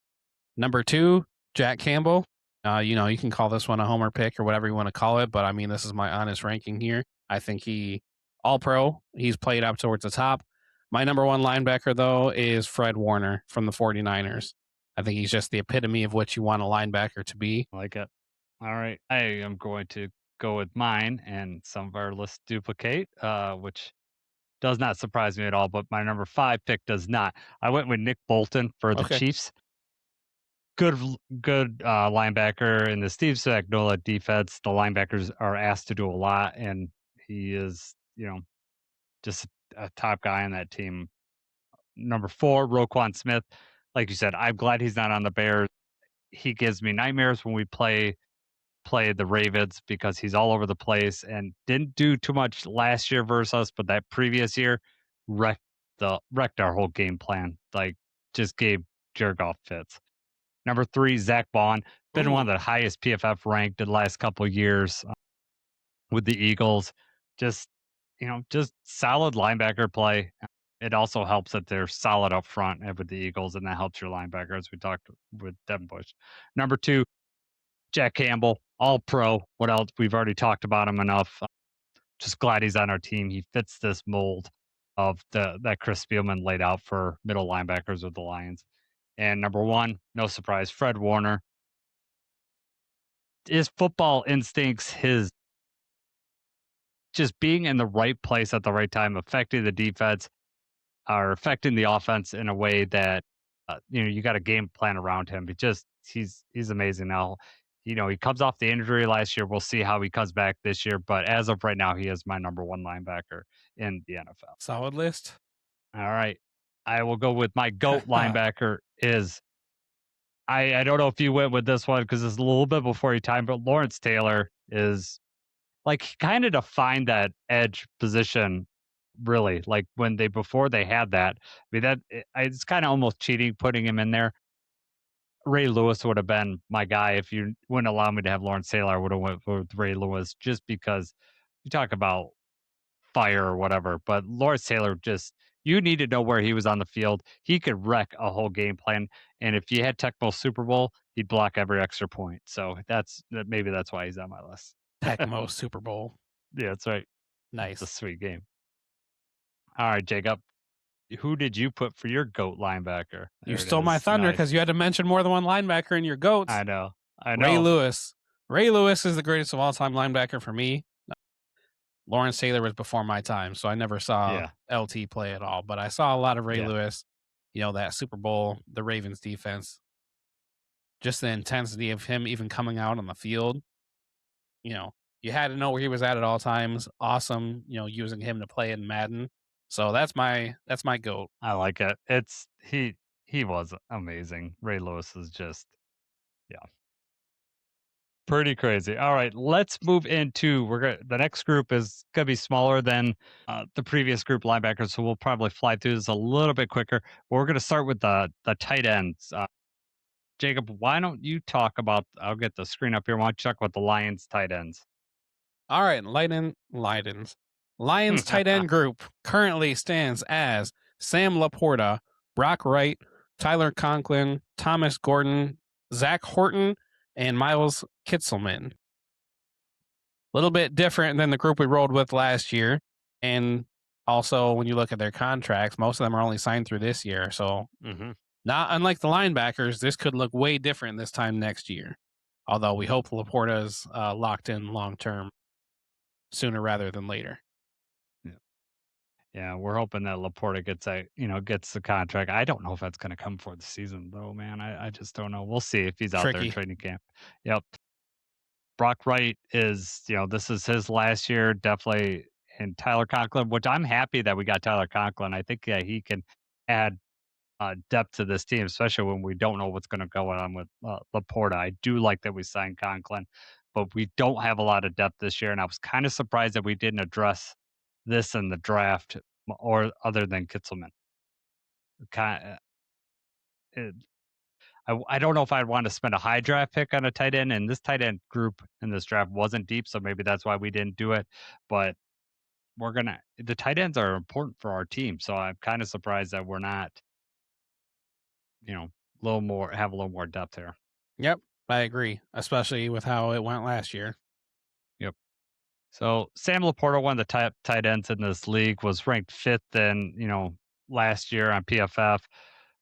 S3: Number 2, Jack Campbell. You can call this one a homer pick or whatever you want to call it, but I mean, this is my honest ranking here. I think he all-pro. He's played up towards the top. My number 1 linebacker, though, is Fred Warner from the 49ers. I think he's just the epitome of what you want a linebacker to be.
S2: I like it. All right. I am going to go with mine, and some of our lists duplicate, which does not surprise me at all, but my number 5 pick does not. I went with Nick Bolton for the Chiefs. Good linebacker in the Steve Spagnuolo defense. The linebackers are asked to do a lot, and he is, just a top guy on that team. Number 4, Roquan Smith. Like you said, I'm glad he's not on the Bears. He gives me nightmares when we play the Ravens because he's all over the place and didn't do too much last year versus us, but that previous year wrecked our whole game plan. Like, just gave jerk off fits. Number 3, Zach Bond, been one of the highest PFF ranked in the last couple of years with the Eagles. Just solid linebacker play. It also helps that they're solid up front with the Eagles, and that helps your linebacker, as we talked with Devin Bush. Number 2, Jack Campbell, all pro. What else? We've already talked about him enough. Just glad he's on our team. He fits this mold of that Chris Spielman laid out for middle linebackers with the Lions. And number 1, no surprise, Fred Warner. His football instincts, his just being in the right place at the right time, affecting the defense, are affecting the offense in a way that you got a game plan around him. He's amazing now. He comes off the injury last year. We'll see how he comes back this year. But as of right now, he is my number 1 linebacker in the NFL.
S3: Solid list.
S2: All right. I will go with my GOAT linebacker is, I don't know if you went with this one because it's a little bit before your time, but Lawrence Taylor is like kind of defined that edge position. Really, like before they had that. I mean, it's kind of almost cheating putting him in there. Ray Lewis would have been my guy if you wouldn't allow me to have Lawrence Taylor. I would have went with Ray Lewis just because you talk about fire or whatever. But Lawrence Taylor, you need to know where he was on the field. He could wreck a whole game plan, and if you had Tecmo Super Bowl, he'd block every extra point. So maybe that's why he's on my list.
S3: Tecmo Super Bowl.
S2: Yeah, that's right.
S3: Nice.
S2: It's a sweet game. All right, Jacob. Who did you put for your GOAT linebacker?
S3: You stole my thunder because you had to mention more than one linebacker in your GOATs.
S2: I know.
S3: Ray Lewis. Ray Lewis is the greatest of all time linebacker for me. Lawrence Taylor was before my time, so I never saw LT play at all. But I saw a lot of Ray Lewis. That Super Bowl, the Ravens defense. Just the intensity of him even coming out on the field. You had to know where he was at all times. Awesome, using him to play in Madden. So that's my GOAT.
S2: I like it. He was amazing. Ray Lewis is just pretty crazy. All right, let's move into the next group is gonna be smaller than the previous group linebackers, so we'll probably fly through this a little bit quicker. But we're gonna start with the tight ends. Jacob, why don't you talk about? I'll get the screen up here. Why don't you talk about the Lions tight ends?
S3: All right, Lions tight end group currently stands as Sam Laporta, Brock Wright, Tyler Conklin, Thomas Gordon, Zach Horton, and Miles Kitselman. A little bit different than the group we rolled with last year. And also, when you look at their contracts, most of them are only signed through this year. So, not unlike the linebackers, this could look way different this time next year. Although we hope Laporta's locked in long term sooner rather than later.
S2: Yeah, we're hoping that Laporta gets the contract. I don't know if that's going to come for the season, though, man. I just don't know. We'll see if he's out there in training camp. Yep. Brock Wright is, this is his last year, definitely. And Tyler Conklin, which I'm happy that we got Tyler Conklin. I think he can add depth to this team, especially when we don't know what's going to go on with Laporta. I do like that we signed Conklin, but we don't have a lot of depth this year. And I was kind of surprised that we didn't address this in the draft, or other than Kitselman. I don't know if I'd want to spend a high draft pick on a tight end, and this tight end group in this draft wasn't deep, so maybe that's why we didn't do it. But the tight ends are important for our team, so I'm kind of surprised that we're not, have a little more depth here.
S3: Yep, I agree, especially with how it went last year.
S2: Yep. So Sam Laporta, one of the top tight ends in this league, was ranked 5th in, last year on PFF.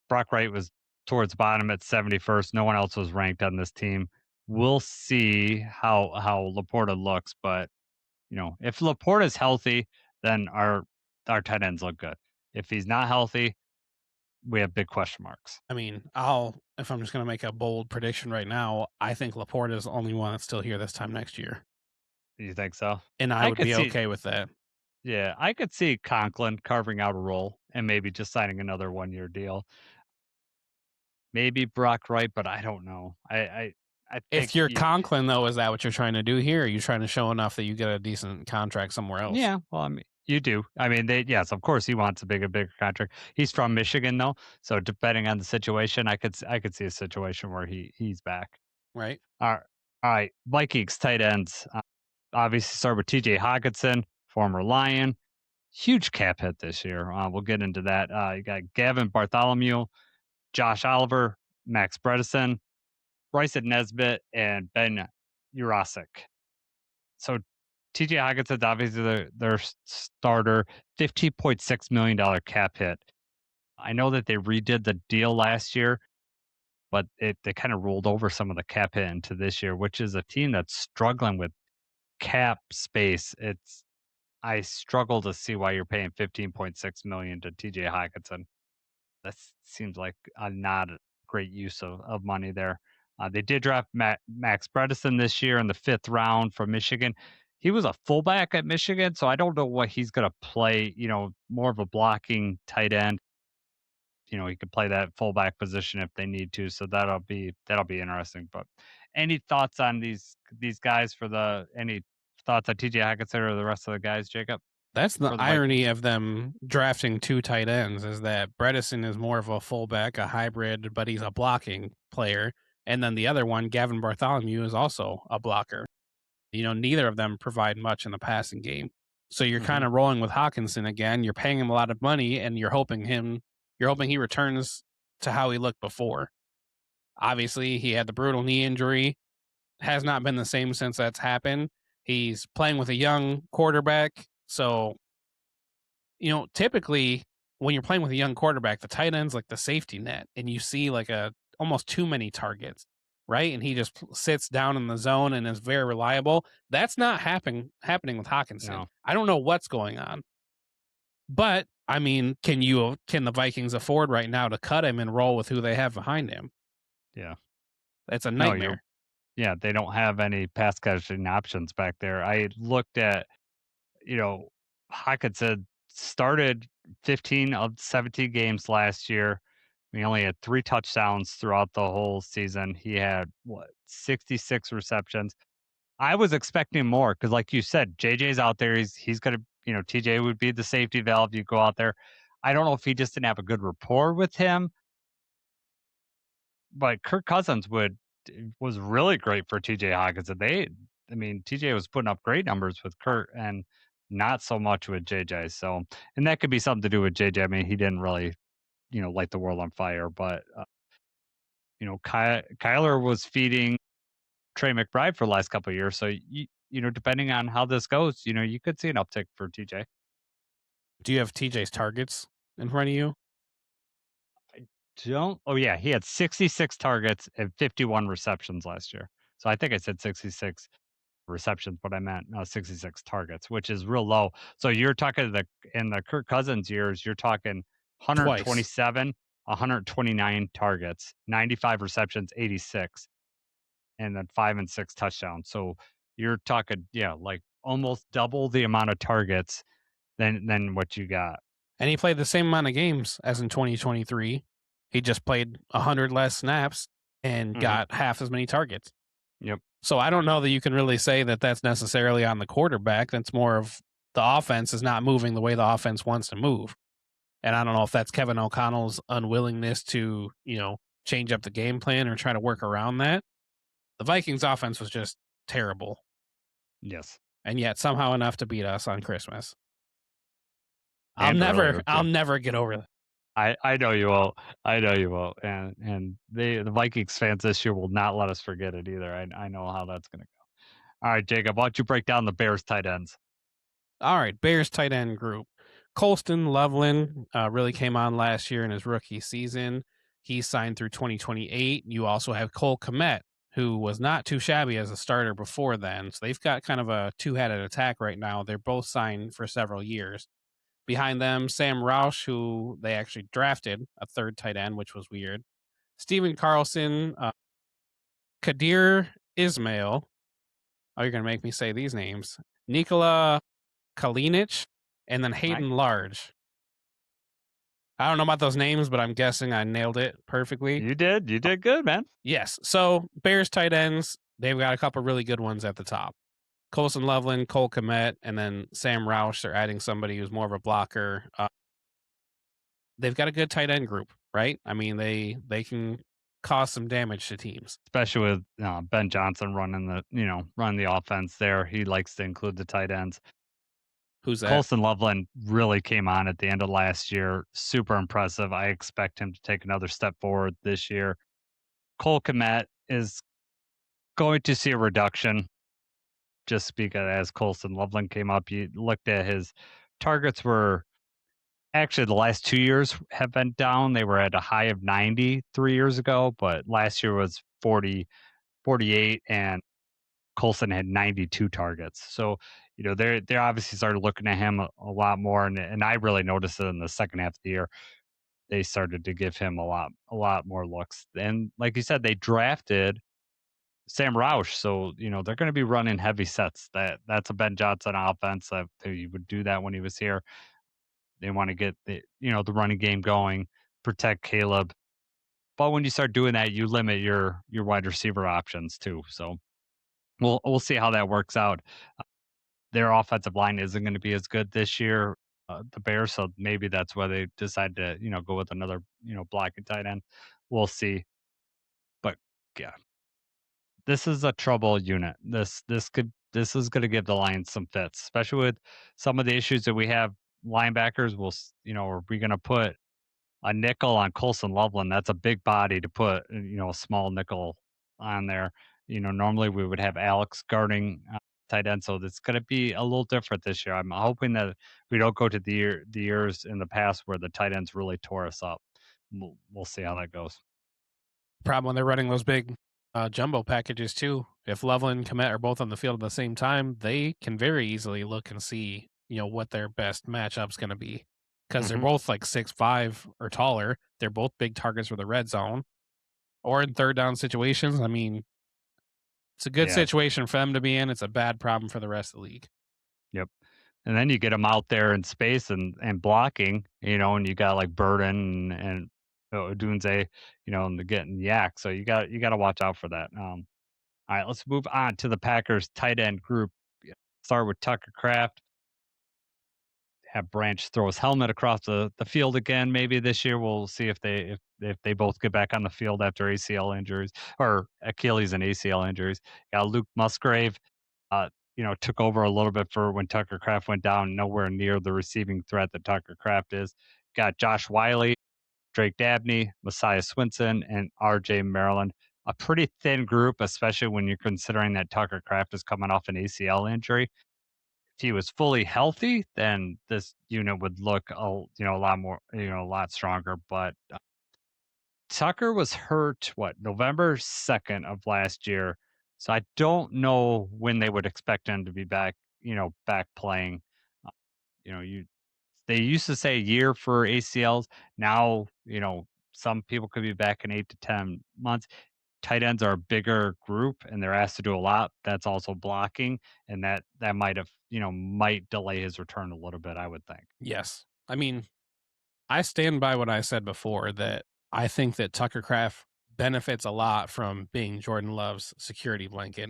S2: Brock Wright was towards the bottom at 71st. No one else was ranked on this team. We'll see how Laporta looks, but if Laporta is healthy, then our tight ends look good. If he's not healthy, we have big question marks.
S3: I mean, if I'm just going to make a bold prediction right now, I think Laporta is the only one that's still here this time next year.
S2: You think so?
S3: And I would be okay with that.
S2: Yeah, I could see Conklin carving out a role and maybe just signing another 1-year deal. Maybe Brock Wright, but I don't know. I think
S3: if you're Conklin, though, is that what you're trying to do here? Are you trying to show enough that you get a decent contract somewhere else?
S2: Yeah, well, I mean, you do. I mean, yes, of course, he wants a bigger contract. He's from Michigan, though, so depending on the situation, I could see a situation where he's back.
S3: Right.
S2: All right. Vikings tight ends. Obviously, start with T.J. Hockenson, former Lion. Huge cap hit this year. We'll get into that. You got Gavin Bartholomew, Josh Oliver, Max Bredesen, Bryson Nesbitt, and Ben Urasic. So TJ Hawkinson's obviously their starter, $15.6 million cap hit. I know that they redid the deal last year, but they kind of rolled over some of the cap hit into this year, which is a team that's struggling with cap space. I struggle to see why you're paying $15.6 million to TJ Hawkinson. That seems like not a great use of money there. They did draft Max Bredesen this year in the 5th round from Michigan. He was a fullback at Michigan, so I don't know what he's going to play. More of a blocking tight end. He could play that fullback position if they need to. So that'll be interesting. But any thoughts on these guys any thoughts on TJ Hockenson or the rest of the guys, Jacob?
S3: That's the irony of them drafting 2 tight ends, is that Bredesen is more of a fullback, a hybrid, but he's a blocking player. And then the other one, Gavin Bartholomew, is also a blocker. Neither of them provide much in the passing game. So you're kind of rolling with Hockenson again. You're paying him a lot of money, and you're hoping he returns to how he looked before. Obviously, he had the brutal knee injury. Has not been the same since that's happened. He's playing with a young quarterback. So, typically when you're playing with a young quarterback, the tight end's like the safety net, and you see like almost too many targets, right? And he just sits down in the zone and is very reliable. That's not happening with Hockenson. No. I don't know what's going on. But I mean, can the Vikings afford right now to cut him and roll with who they have behind him?
S2: Yeah.
S3: It's a nightmare.
S2: Yeah, they don't have any pass catching options back there. I looked at, Hockenson started 15 of 17 games last year. He only had 3 touchdowns throughout the whole season. He had 66 receptions. I was expecting more because, like you said, JJ's out there. He's gonna, TJ would be the safety valve. You go out there. I don't know if he just didn't have a good rapport with him, but Kirk Cousins was really great for TJ Hawkinson. TJ was putting up great numbers with Kurt and not so much with JJ. So, and that could be something to do with JJ. I mean, he didn't really, light the world on fire, but Kyler was feeding Trey McBride for the last couple of years. So depending on how this goes, you could see an uptick for TJ.
S3: Do you have TJ's targets in front of you?
S2: Don't. Oh yeah, he had 66 targets and 51 receptions last year. So I think I said 66 receptions, but I meant 66 targets, which is real low. So you're talking in the Kirk Cousins years, you're talking
S3: Twice.
S2: 127, 129 targets, 95 receptions, 86, and then 5 and 6 touchdowns. So you're talking, like almost double the amount of targets than what you got.
S3: And he played the same amount of games as in 2023. He just played 100 less snaps and got half as many targets.
S2: Yep.
S3: So I don't know that you can really say that that's necessarily on the quarterback. That's more of the offense is not moving the way the offense wants to move. And I don't know if that's Kevin O'Connell's unwillingness to, change up the game plan or try to work around that. The Vikings offense was just terrible.
S2: Yes.
S3: And yet somehow enough to beat us on Christmas. I'll never get over that.
S2: I know you won't. I know you won't. And the Vikings fans this year will not let us forget it either. I know how that's going to go. All right, Jacob, why don't you break down the Bears tight ends?
S3: All right, Bears tight end group. Colston Loveland really came on last year in his rookie season. He signed through 2028. You also have Cole Kmet, who was not too shabby as a starter before then. So they've got kind of a two-headed attack right now. They're both signed for several years. Behind them, Sam Roush, who they actually drafted, a third tight end, which was weird. Steven Carlson, Kadir Ismail. Oh, you're going to make me say these names. Nikola Kalinic, and then Hayden Large. I don't know about those names, but I'm guessing I nailed it perfectly.
S2: You did. You did good, man.
S3: Yes. So Bears tight ends, they've got a couple really good ones at the top. Colson Loveland, Cole Kmet, and then Sam Roush. They're adding somebody who's more of a blocker. They've got a good tight end group, right? I mean, they can cause some damage to teams,
S2: especially with Ben Johnson running the offense there. He likes to include the tight ends.
S3: Who's that?
S2: Colson Loveland really came on at the end of last year. Super impressive. I expect him to take another step forward this year. Cole Kmet is going to see a reduction just because as Colson Loveland came up, you looked at his targets were actually the last 2 years have been down. They were at a high of 90 3 years ago, but last year was 40, 48, and Colson had 92 targets. So, they obviously started looking at him a lot more, and I really noticed it in the second half of the year. They started to give him a lot more looks. And like you said, they drafted Sam Roush, so they're going to be running heavy sets. That's a Ben Johnson offense. He would do that when he was here. They want to get the running game going, protect Caleb. But when you start doing that, you limit your wide receiver options too. So we'll see how that works out. Their offensive line isn't going to be as good this year, the Bears, so maybe that's why they decide to go with another blocking tight end. We'll see. But yeah, this is a trouble unit. This is going to give the Lions some fits, especially with some of the issues that we have. Linebackers are we going to put a nickel on Colson Loveland? That's a big body to put a small nickel on there. Normally we would have Alex guarding tight end, so it's going to be a little different this year. I'm hoping that we don't go to the years in the past where the tight ends really tore us up. We'll see how that goes.
S3: Problem when they're running those big jumbo packages too. If Loveland and Kmet are both on the field at the same time, they can very easily look and see what their best matchup's going to be because they're both like 6'5" or taller. They're both big targets for the red zone or in third down situations. I mean, it's a good situation for them to be in. It's a bad problem for the rest of the league.
S2: Yep. And then you get them out there in space and blocking, and you got like Burden and Odunze, and they're getting yak. So you got to watch out for that. All right, let's move on to the Packers tight end group. Start with Tucker Kraft. have Branch throw his helmet across the field again. Maybe this year we'll see if they both get back on the field after ACL injuries or Achilles and ACL injuries. Got Luke Musgrave, took over a little bit for when Tucker Kraft went down, nowhere near the receiving threat that Tucker Kraft is. Got Josh Wiley, Drake Dabney, Messiah Swinson, and RJ Maryland. A pretty thin group, especially when you're considering that Tucker Kraft is coming off an ACL injury. If he was fully healthy, then this unit would look a lot more, a lot stronger. But Tucker was hurt November 2nd of last year. So I don't know when they would expect him to be back, back playing. Uh, they used to say a year for ACLs. Now, some people could be back in 8 to 10 months. Tight ends are a bigger group and they're asked to do a lot. That's also blocking, and that might delay his return a little bit, I would think.
S3: Yes. I mean, I stand by what I said before, that I think that Tucker Kraft benefits a lot from being Jordan Love's security blanket,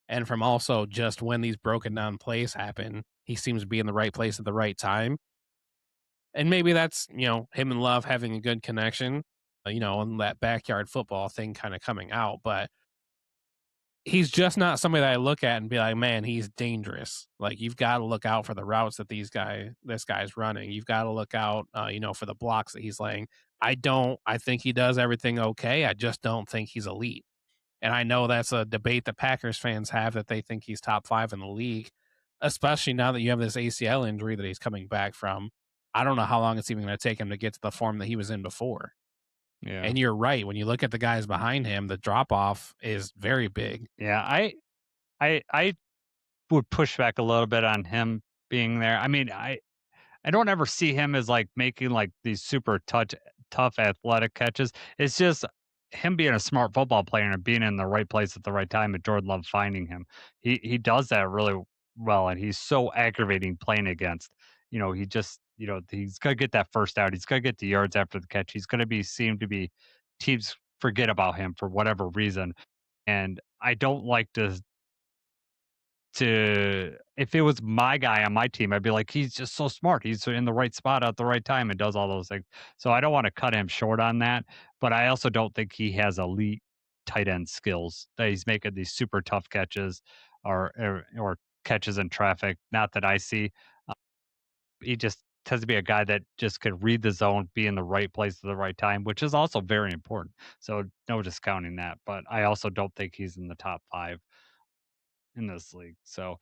S3: and from also just when these broken down plays happen, he seems to be in the right place at the right time. And maybe that's, him and Love having a good connection, and that backyard football thing kind of coming out. But he's just not somebody that I look at and be like, man, he's dangerous. Like, you've got to look out for the routes that this guy's running. You've got to look out, for the blocks that he's laying. I think he does everything okay. I just don't think he's elite. And I know that's a debate that Packers fans have, that they think he's top 5 in the league, especially now that you have this ACL injury that he's coming back from. I don't know how long it's even going to take him to get to the form that he was in before.
S2: Yeah.
S3: And you're right. When you look at the guys behind him, the drop off is very big.
S2: Yeah, I would push back a little bit on him being there. I mean, I don't ever see him as like making like these super tough athletic catches. It's just him being a smart football player and being in the right place at the right time, and Jordan Love finding him. He does that really well, and he's so aggravating playing against. He just he's gonna get that first out. He's gonna get the yards after the catch. He's gonna seem to be teams forget about him for whatever reason. And I don't like if it was my guy on my team, I'd be like, he's just so smart. He's in the right spot at the right time and does all those things. So I don't want to cut him short on that. But I also don't think he has elite tight end skills, that he's making these super tough catches or catches in traffic. Not that I see. He just tends to be a guy that just could read the zone, be in the right place at the right time, which is also very important. So no discounting that. But I also don't think he's in the top 5 in this league. So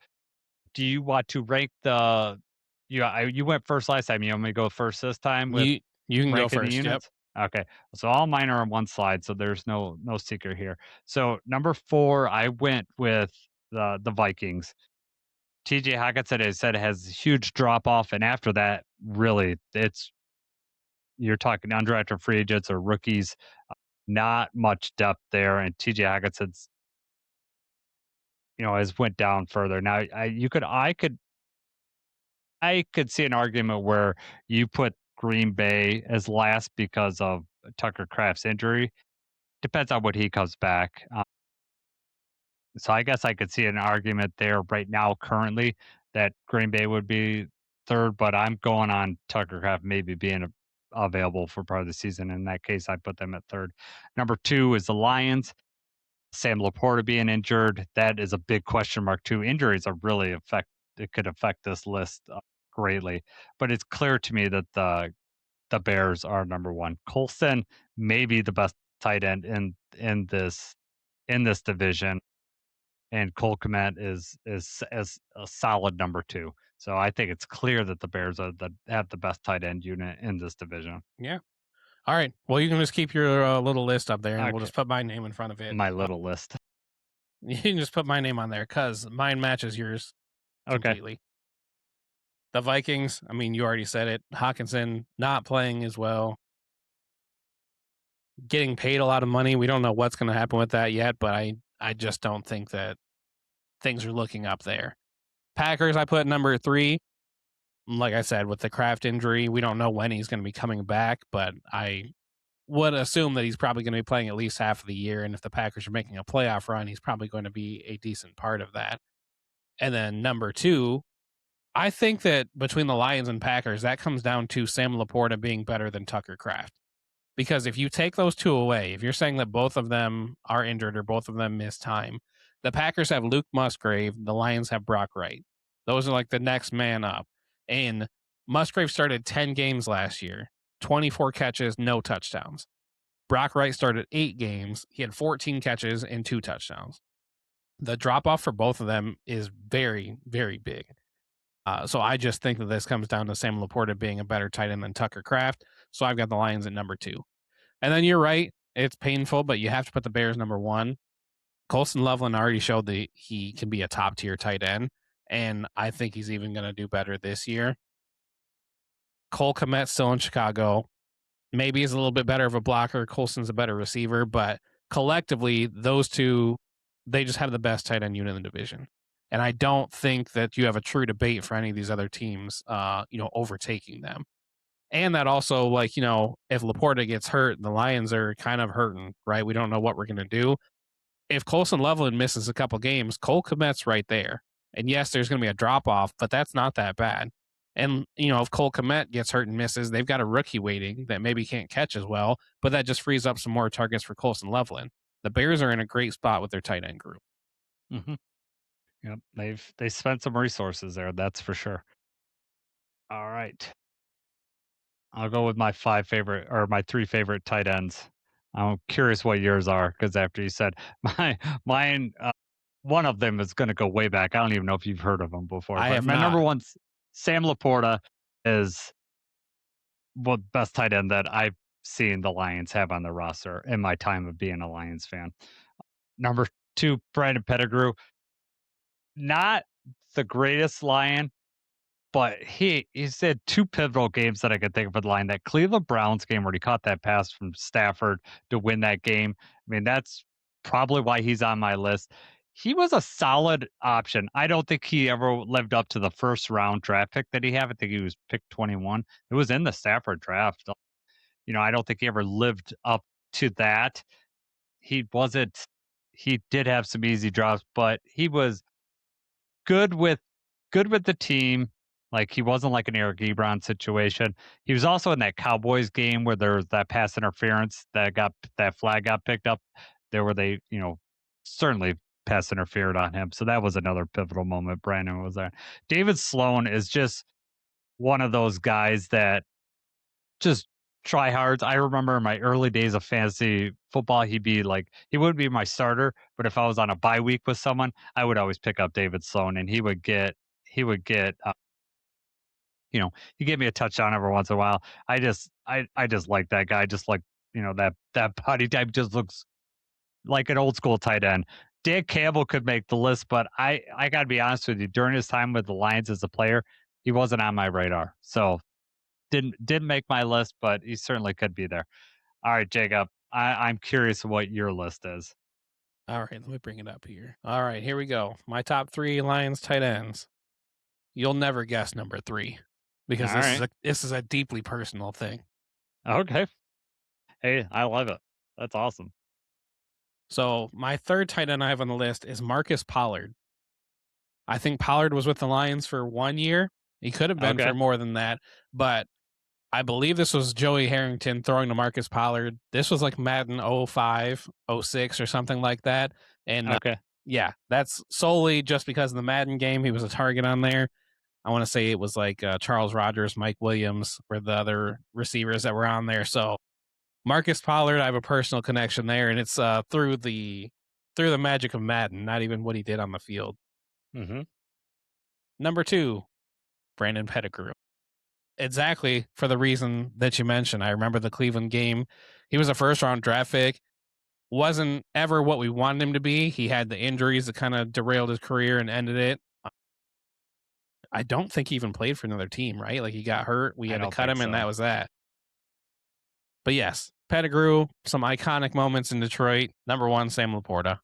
S2: do you want to rank you went first last time. You want me to go first this time with
S3: You can go
S2: ranking the
S3: first. Yep.
S2: units? Okay. So all mine are on one slide, so there's no secret here. So number 4, I went with the Vikings. TJ Hawkinson said it has huge drop off, and after that, really, you're talking undrafted free agents or rookies, not much depth there, and TJ Hawkinson's has went down further. Now, I could see an argument where you put Green Bay as last because of Tucker Kraft's injury. Depends on what he comes back. So I guess I could see an argument there right now, currently, that Green Bay would be 3rd, but I'm going on Tucker Kraft maybe being available for part of the season. In that case, I put them at 3rd. Number 2 is the Lions. Sam Laporta being injured, that is a big question mark too. Injuries are really it could affect this list greatly, but it's clear to me that the Bears are number 1. Colston may be the best tight end in this division, and Cole Kmet is as a solid number 2. So I think it's clear that the Bears have the best tight end unit in this division.
S3: Yeah. All right. Well, you can just keep your little list up there, and we'll just put my name in front of it.
S2: My little list.
S3: You can just put my name on there because mine matches yours completely. Okay. The Vikings, I mean, you already said it. Hawkinson not playing as well. Getting paid a lot of money. We don't know what's going to happen with that yet, but I just don't think that things are looking up there. Packers, I put number 3. Like I said, with the Kraft injury, we don't know when he's going to be coming back, but I would assume that he's probably going to be playing at least half of the year. And if the Packers are making a playoff run, he's probably going to be a decent part of that. And then number 2, I think that between the Lions and Packers, that comes down to Sam Laporta being better than Tucker Kraft. Because if you take those two away, if you're saying that both of them are injured or both of them miss time, the Packers have Luke Musgrave, the Lions have Brock Wright. Those are like the next man up. And Musgrave started 10 games last year, 24 catches, no touchdowns. Brock Wright started 8 games. He had 14 catches and 2 touchdowns. The drop off for both of them is very, very big. So I just think that this comes down to Sam Laporta being a better tight end than Tucker Kraft. So I've got the Lions at number 2. And then you're right. It's painful, but you have to put the Bears number 1. Colston Loveland already showed that he can be a top tier tight end. And I think he's even going to do better this year. Cole Kmet's still in Chicago. Maybe he's a little bit better of a blocker. Colston's a better receiver, but collectively, those two, they just have the best tight end unit in the division. And I don't think that you have a true debate for any of these other teams, overtaking them. And that also, like, if Laporta gets hurt, the Lions are kind of hurting, right? We don't know what we're going to do. If Colston Loveland misses a couple games, Cole Kmet's right there. And yes, there's going to be a drop off, but that's not that bad. And, if Cole Kmet gets hurt and misses, they've got a rookie waiting that maybe can't catch as well, but that just frees up some more targets for Colston Loveland. The Bears are in a great spot with their tight end group.
S2: Mm-hmm. Yep, they spent some resources there, that's for sure. All right. I'll go with my 3 favorite tight ends. I'm curious what yours are, because after you said mine, one of them is going to go way back. I don't even know if you've heard of him before.
S3: I
S2: But
S3: have
S2: my
S3: not.
S2: number one's Sam Laporta is the best tight end that I've seen the Lions have on their roster in my time of being a Lions fan. Number 2, Brandon Pettigrew. Not the greatest Lion, but he's had 2 pivotal games that I could think of for the line. That Cleveland Browns game where he caught that pass from Stafford to win that game. I mean, that's probably why he's on my list. He was a solid option. I don't think he ever lived up to the first round draft pick that he had. I think he was picked 21. It was in the Stafford draft. I don't think he ever lived up to that. He did have some easy drops, but he was good with the team. Like, he wasn't like an Eric Ebron situation. He was also in that Cowboys game where there was that pass interference that flag got picked up there, where they, certainly pass interfered on him. So that was another pivotal moment. Brandon was there. David Sloan is just one of those guys that just try hard. I remember in my early days of fantasy football, he wouldn't be my starter, but if I was on a bye week with someone, I would always pick up David Sloan, and he would get he gave me a touchdown every once in a while. I just like that guy. Just like, that body type just looks like an old school tight end. Dan Campbell could make the list, but I gotta be honest with you, during his time with the Lions as a player, he wasn't on my radar. So didn't make my list, but he certainly could be there. All right, Jacob, I'm curious what your list is.
S3: All right, let me bring it up here. All right, here we go. My top 3 Lions tight ends. You'll never guess number 3 because this is a deeply personal thing.
S2: Okay. Hey, I love it. That's awesome.
S3: So my third tight end I have on the list is Marcus Pollard. I think Pollard was with the Lions for 1 year. He could have been for more than that, but I believe this was Joey Harrington throwing to Marcus Pollard. This was like Madden 05, 06 or something like that. And that's solely just because of the Madden game. He was a target on there. I want to say it was like Charles Rogers, Mike Williams were the other receivers that were on there. So Marcus Pollard, I have a personal connection there, and it's through the magic of Madden, not even what he did on the field.
S2: Mm-hmm.
S3: Number 2, Brandon Pettigrew. Exactly for the reason that you mentioned. I remember the Cleveland game. He was a first-round draft pick. Wasn't ever what we wanted him to be. He had the injuries that kind of derailed his career and ended it. I don't think he even played for another team, right? Like, he got hurt. We had to cut him, and that was that. But yes, Pettigrew, some iconic moments in Detroit. Number 1, Sam Laporta.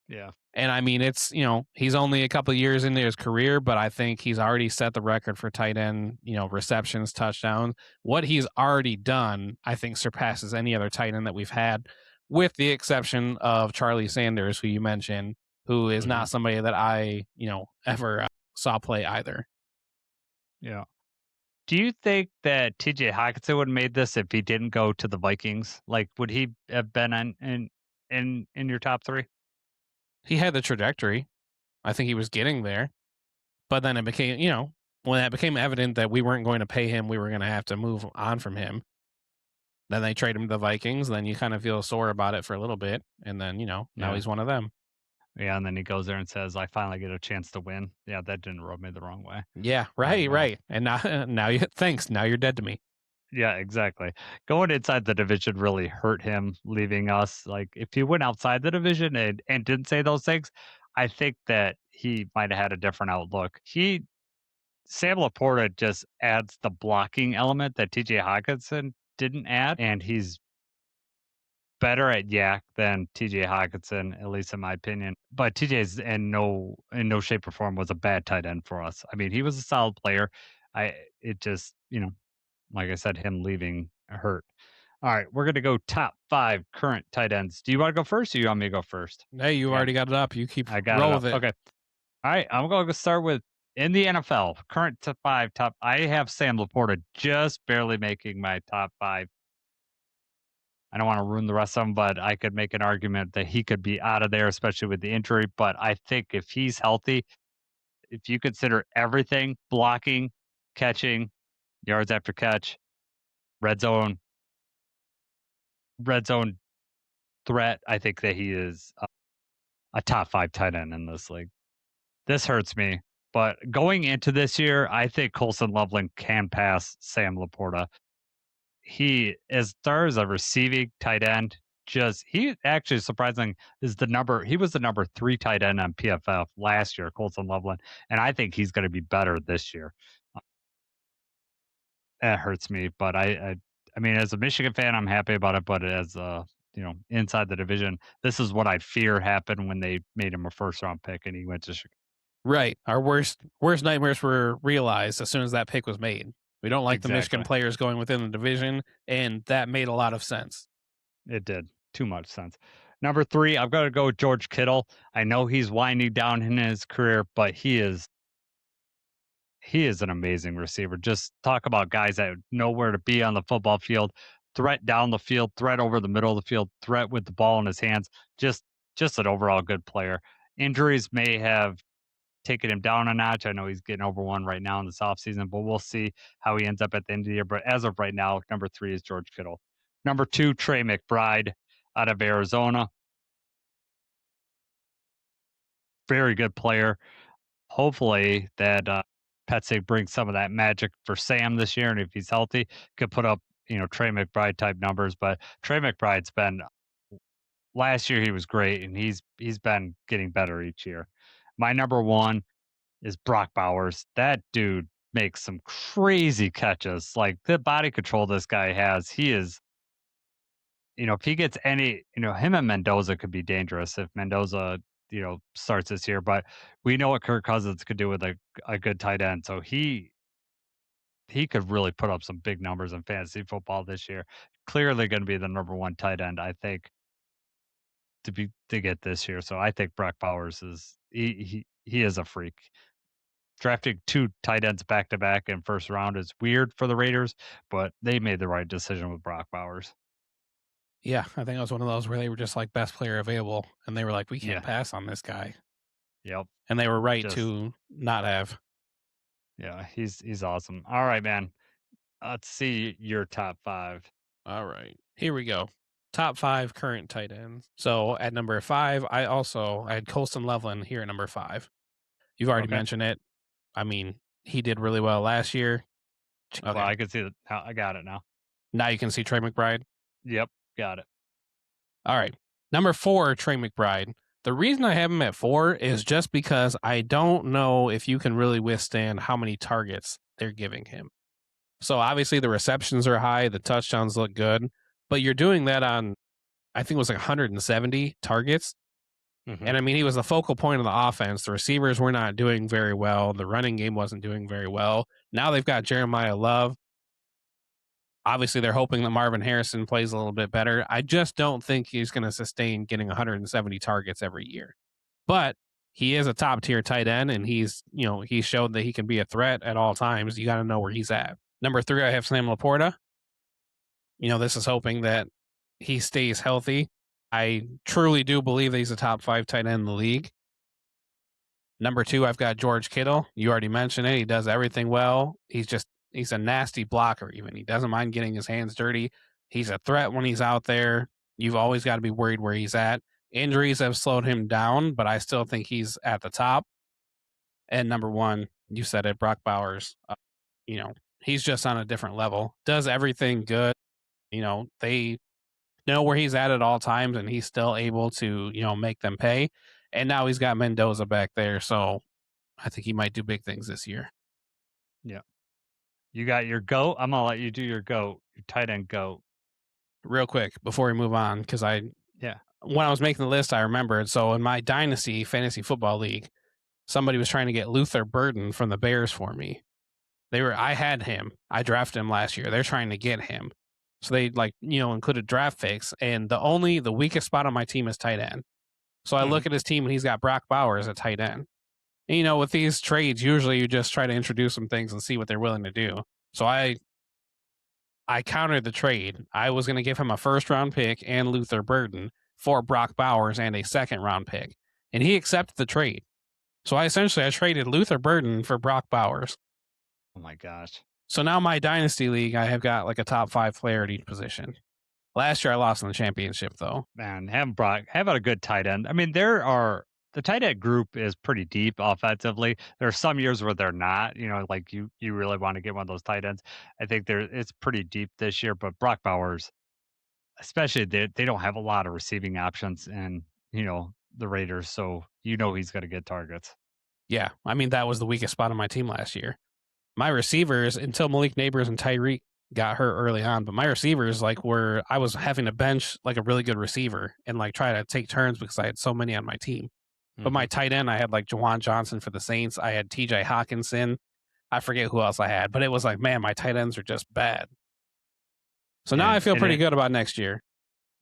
S2: Yeah.
S3: And I mean, it's, he's only a couple of years into his career, but I think he's already set the record for tight end, receptions, touchdowns. What he's already done, I think, surpasses any other tight end that we've had, with the exception of Charlie Sanders, who you mentioned, who is not somebody that I, ever saw play either.
S2: Yeah. Do you think that TJ Hockenson would have made this if he didn't go to the Vikings? Like, would he have been in your top 3?
S3: He had the trajectory. I think he was getting there. But then it became, when that became evident that we weren't going to pay him, we were going to have to move on from him. Then they trade him to the Vikings. Then you kind of feel sore about it for a little bit. And then, now
S2: Yeah.
S3: he's one of them.
S2: Yeah, and then he goes there and says, "I finally get a chance to win." Yeah, that didn't rub me the wrong way.
S3: Yeah, right. And now thanks. Now you're dead to me.
S2: Yeah, exactly. Going inside the division really hurt him leaving us. Like, if he went outside the division and didn't say those things, I think that he might have had a different outlook. Sam Laporta just adds the blocking element that TJ Hockenson didn't add, and he's better at yak than TJ Hockenson, at least in my opinion. But TJ's in no shape or form was a bad tight end for us. I mean, he was a solid player. It just, like I said, him leaving hurt. All right, we're gonna go top 5 current tight ends. Do you want to go first, or you want me to go first?
S3: Hey, you already got it up. You keep
S2: I got
S3: roll
S2: it up.
S3: with it.
S2: Okay. All right, I'm going to start with in the NFL current top 5. I have Sam Laporta just barely making my top 5. I don't want to ruin the rest of them, but I could make an argument that he could be out of there, especially with the injury. But I think if he's healthy, if you consider everything blocking, catching, yards after catch, red zone threat, I think that he is a top 5 tight end in this league. This hurts me, but going into this year, I think Colson Loveland can pass Sam Laporta. He, as far as a receiving tight end, he actually surprising is he was the number 3 tight end on PFF last year, Colson Loveland, and I think he's going to be better this year. That hurts me, but I mean, as a Michigan fan, I'm happy about it. But as inside the division, this is what I fear happened when they made him a first round pick and he went to Chicago.
S3: Right. Our worst nightmares were realized as soon as that pick was made. We don't like the Michigan players going within the division, and that made a lot of sense.
S2: It did. Too much sense. Number 3, I've got to go with George Kittle. I know he's winding down in his career, but he is an amazing receiver. Just talk about guys that know where to be on the football field, threat down the field, threat over the middle of the field, threat with the ball in his hands. Just an overall good player. Injuries may have taken him down a notch. I know he's getting over one right now in this offseason, but we'll see how he ends up at the end of the year. But as of right now, number 3 is George Kittle. Number 2, Trey McBride out of Arizona. Very good player. Hopefully that Petzing brings some of that magic for Sam this year, and if he's healthy, could put up Trey McBride type numbers. But Trey McBride's been last year he was great, and he's been getting better each year. My number 1 is Brock Bowers. That dude makes some crazy catches. Like the body control this guy has, he is. If he gets any, him and Mendoza could be dangerous if Mendoza starts this year, but we know what Kirk Cousins could do with a good tight end. So he could really put up some big numbers in fantasy football this year. Clearly going to be the number 1 tight end, I think, to get this year. So I think Brock Bowers is he is a freak. Drafting 2 tight ends back to back in first round is weird for the Raiders, but they made the right decision with Brock Bowers.
S3: Yeah, I think it was one of those where they were just like best player available, and they were like, we can't pass on this guy.
S2: Yep.
S3: And they were right to not have.
S2: Yeah, he's awesome. All right, man. Let's see your top 5.
S3: All right, here we go. Top 5 current tight ends. So at number 5, I had Colson Loveland here at number 5. You've already mentioned it. I mean, he did really well last year.
S2: Okay. Well, I can see that. I got it now.
S3: Now you can see Trey McBride.
S2: Yep, got it.
S3: All right. Number 4, Trey McBride. The reason I have him at 4 is just because I don't know if you can really withstand how many targets they're giving him. So obviously the receptions are high, the touchdowns look good, but you're doing that on, I think it was like 170 targets. Mm-hmm. And I mean, he was the focal point of the offense. The receivers were not doing very well. The running game wasn't doing very well. Now they've got Jeremiah Love. Obviously, they're hoping that Marvin Harrison plays a little bit better. I just don't think he's going to sustain getting 170 targets every year. But he is a top tier tight end, and he's showed that he can be a threat at all times. You got to know where he's at. Number 3, I have Sam Laporta. This is hoping that he stays healthy. I truly do believe that he's a top 5 tight end in the league. Number 2, I've got George Kittle. You already mentioned it. He does everything well. He's a nasty blocker even. He doesn't mind getting his hands dirty. He's a threat when he's out there. You've always got to be worried where he's at. Injuries have slowed him down, but I still think he's at the top. And number 1, you said it, Brock Bowers. He's just on a different level. Does everything good. They know where he's at all times, and he's still able to, make them pay. And now he's got Mendoza back there, so I think he might do big things this year.
S2: Yeah. You got your GOAT? I'm going to let you do your GOAT, your tight end GOAT.
S3: Real quick, before we move on, because when I was making the list, I remembered. So in my Dynasty Fantasy Football League, somebody was trying to get Luther Burden from the Bears for me. I had him. I drafted him last year. They're trying to get him. So they included draft picks, and the weakest spot on my team is tight end. So I look at his team, and he's got Brock Bowers at tight end. And, with these trades, usually you just try to introduce some things and see what they're willing to do. So I countered the trade. I was going to give him a first-round pick and Luther Burden for Brock Bowers and a second-round pick, and he accepted the trade. So I traded Luther Burden for Brock Bowers.
S2: Oh my gosh!
S3: So now my Dynasty League, I have got like a top 5 player at each position. Last year I lost in the championship, though.
S2: Man, having a good tight end. I mean, the tight end group is pretty deep offensively. There are some years where they're not. Like you really want to get one of those tight ends. I think it's pretty deep this year. But Brock Bowers, especially, they don't have a lot of receiving options, and the Raiders. So he's going to get targets.
S3: Yeah, I mean that was the weakest spot on my team last year. My receivers, until Malik Neighbors and Tyreek got hurt early on, but my receivers I was having to bench like a really good receiver and like try to take turns because I had so many on my team. But my tight end, I had like Jawan Johnson for the Saints. I had TJ Hawkinson. I forget who else I had, but it was like, man, my tight ends are just bad. So now I feel pretty good about next year.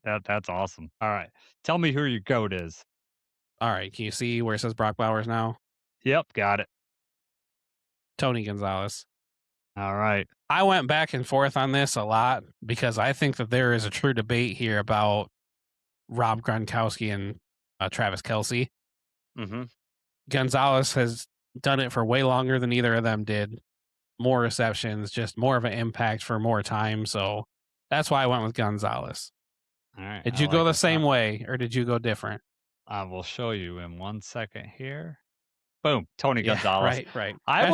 S2: That's awesome. All right. Tell me who your GOAT is.
S3: All right. Can you see where it says Brock Bowers now?
S2: Yep. Got it.
S3: Tony Gonzalez.
S2: All right.
S3: I went back and forth on this a lot because I think that there is a true debate here about Rob Gronkowski and Travis Kelce.
S2: Mm-hmm.
S3: Gonzalez has done it for way longer than either of them did. More receptions, just more of an impact for more time. So that's why I went with Gonzalez.
S2: All right.
S3: Did you go the same way or did you go different?
S2: I will show you in 1 second here. Boom. Tony Gonzalez.
S3: Right.
S2: I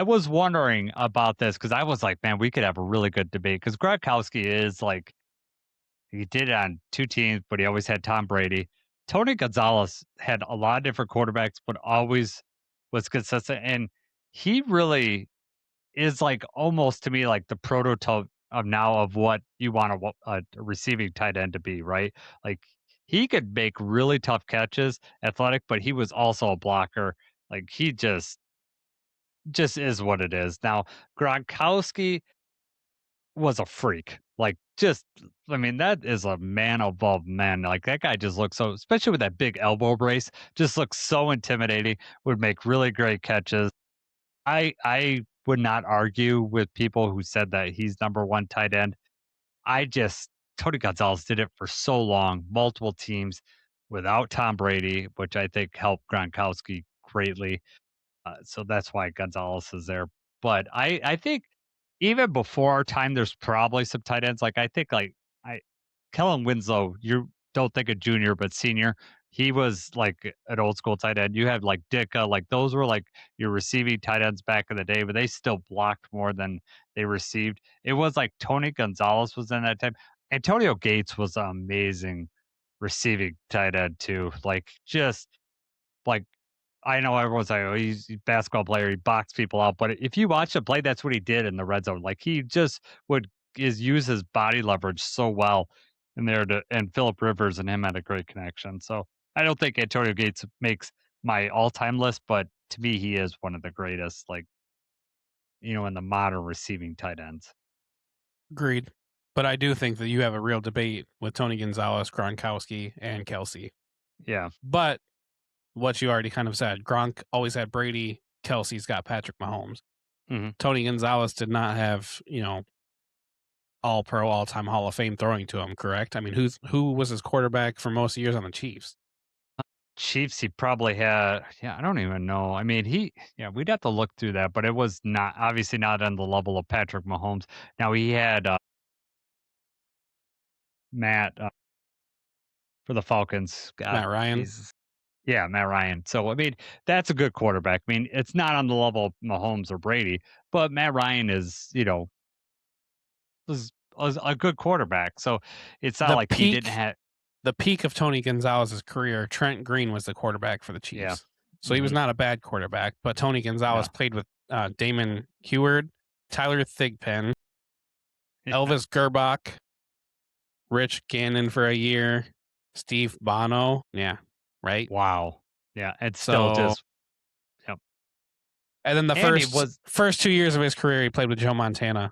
S2: was wondering about this because I was like, man, we could have a really good debate because Gronkowski is like, he did it on 2 teams, but he always had Tom Brady. Tony Gonzalez had a lot of different quarterbacks, but always was consistent. And he really is like almost to me like the prototype of what you want a receiving tight end to be, right? Like he could make really tough catches, athletic, but he was also a blocker. Like he just is what it is. Now Gronkowski was a freak. Like that is a man above men. Like that guy just looks so, especially with that big elbow brace, just looks so intimidating. Would make really great catches. I would not argue with people who said that he's number 1 tight end. Tony Gonzalez did it for so long, multiple teams without Tom Brady, which I think helped Gronkowski greatly. So that's why Gonzalez is there. But I think even before our time, there's probably some tight ends. Like I think Kellen Winslow, you don't think a junior, but senior. He was like an old school tight end. You had like Dicka, like those were like your receiving tight ends back in the day, but they still blocked more than they received. It was like Tony Gonzalez was in that time. Antonio Gates was an amazing receiving tight end too. Like just like I know everyone's like, oh, he's a basketball player, he boxed people out. But if you watch him play, that's what he did in the red zone. Like he just use his body leverage so well in there and Phillip Rivers and him had a great connection. So I don't think Antonio Gates makes my all-time list, but to me, he is one of the greatest, like, in the modern receiving tight ends.
S3: Agreed. But I do think that you have a real debate with Tony Gonzalez, Gronkowski, and Kelce.
S2: Yeah.
S3: But what you already kind of said. Gronk always had Brady. Kelsey's got Patrick Mahomes.
S2: Mm-hmm.
S3: Tony Gonzalez did not have, all pro, all time Hall of Fame throwing to him, correct? I mean, who was his quarterback for most years on the Chiefs?
S2: Chiefs, he probably had. Yeah, I don't even know. I mean, we'd have to look through that, but it was obviously not on the level of Patrick Mahomes. Now he had Matt for the Falcons. God,
S3: Matt Ryan.
S2: Jesus. Yeah, Matt Ryan. So I mean, that's a good quarterback. I mean, it's not on the level of Mahomes or Brady, but Matt Ryan is, was a good quarterback. So it's not like he didn't have.
S3: The peak of Tony Gonzalez's career, Trent Green was the quarterback for the Chiefs.
S2: Yeah.
S3: So he was not a bad quarterback, but Tony Gonzalez played with Damon Heward, Tyler Thigpen, Elvis Gerbach, Rich Gannon for a year, Steve Bono. Yeah, right?
S2: Wow. Yeah, it's still just. Yep.
S3: And then the first 2 years of his career, he played with Joe Montana.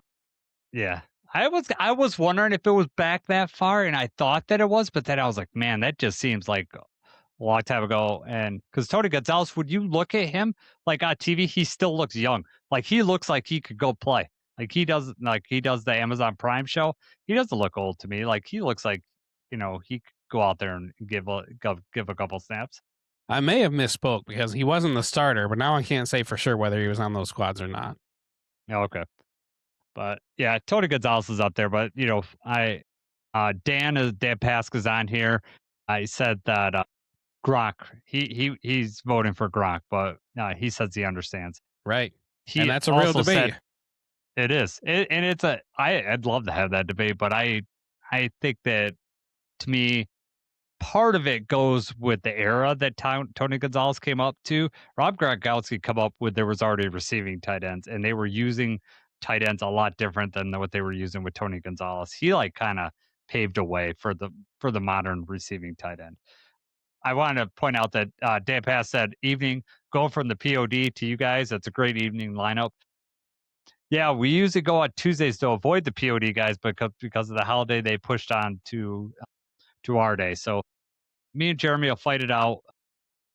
S2: Yeah. I was wondering if it was back that far, and I thought that it was, but then I was like, man, that just seems like a long time ago. And because Tony Gonzalez, would you look at him like on TV? He still looks young. Like he looks like he could go play. Like he does the Amazon Prime show. He doesn't look old to me. Like he looks like, he could go out there and give a couple snaps.
S3: I may have misspoke because he wasn't the starter, but now I can't say for sure whether he was on those squads or not.
S2: Okay. But yeah, Tony Gonzalez is up there. But Dan Pask is on here. I said that Gronk, he's voting for Gronk, but he says he understands.
S3: Right, and that's a real debate.
S2: It is, and it's I'd love to have that debate, but I think that to me, part of it goes with the era that Tony Gonzalez came up to. Rob Gronkowski come up with, there was already receiving tight ends, and they were using tight ends a lot different than what they were using with Tony Gonzalez. He kind of paved a way for the modern receiving tight end. I wanted to point out that Dan Pass said, evening, going from the POD to you guys. That's a great evening lineup. Yeah, we usually go on Tuesdays to avoid the POD guys, because of the holiday, they pushed on to our day. So me and Jeremy will fight it out.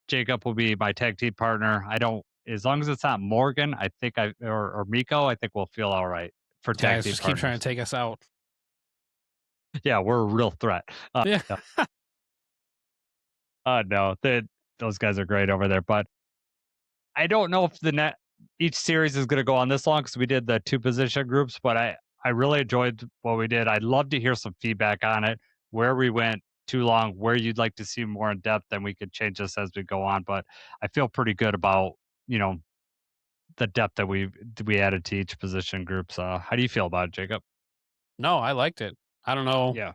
S2: Jacob will be my tag team partner. As long as it's not Morgan, I think or Miko, I think we'll feel all right for tag team
S3: just
S2: partners.
S3: Keep trying to take us out.
S2: Yeah, we're a real threat.
S3: Yeah.
S2: No, those guys are great over there, but I don't know if each series is going to go on this long because we did the 2 position groups, but I really enjoyed what we did. I'd love to hear some feedback on it, where we went too long, where you'd like to see more in depth, and we could change this as we go on. But I feel pretty good about, the depth that we added to each position groups. How do you feel about it, Jacob?
S3: No, I liked it. I don't know.
S2: Yeah.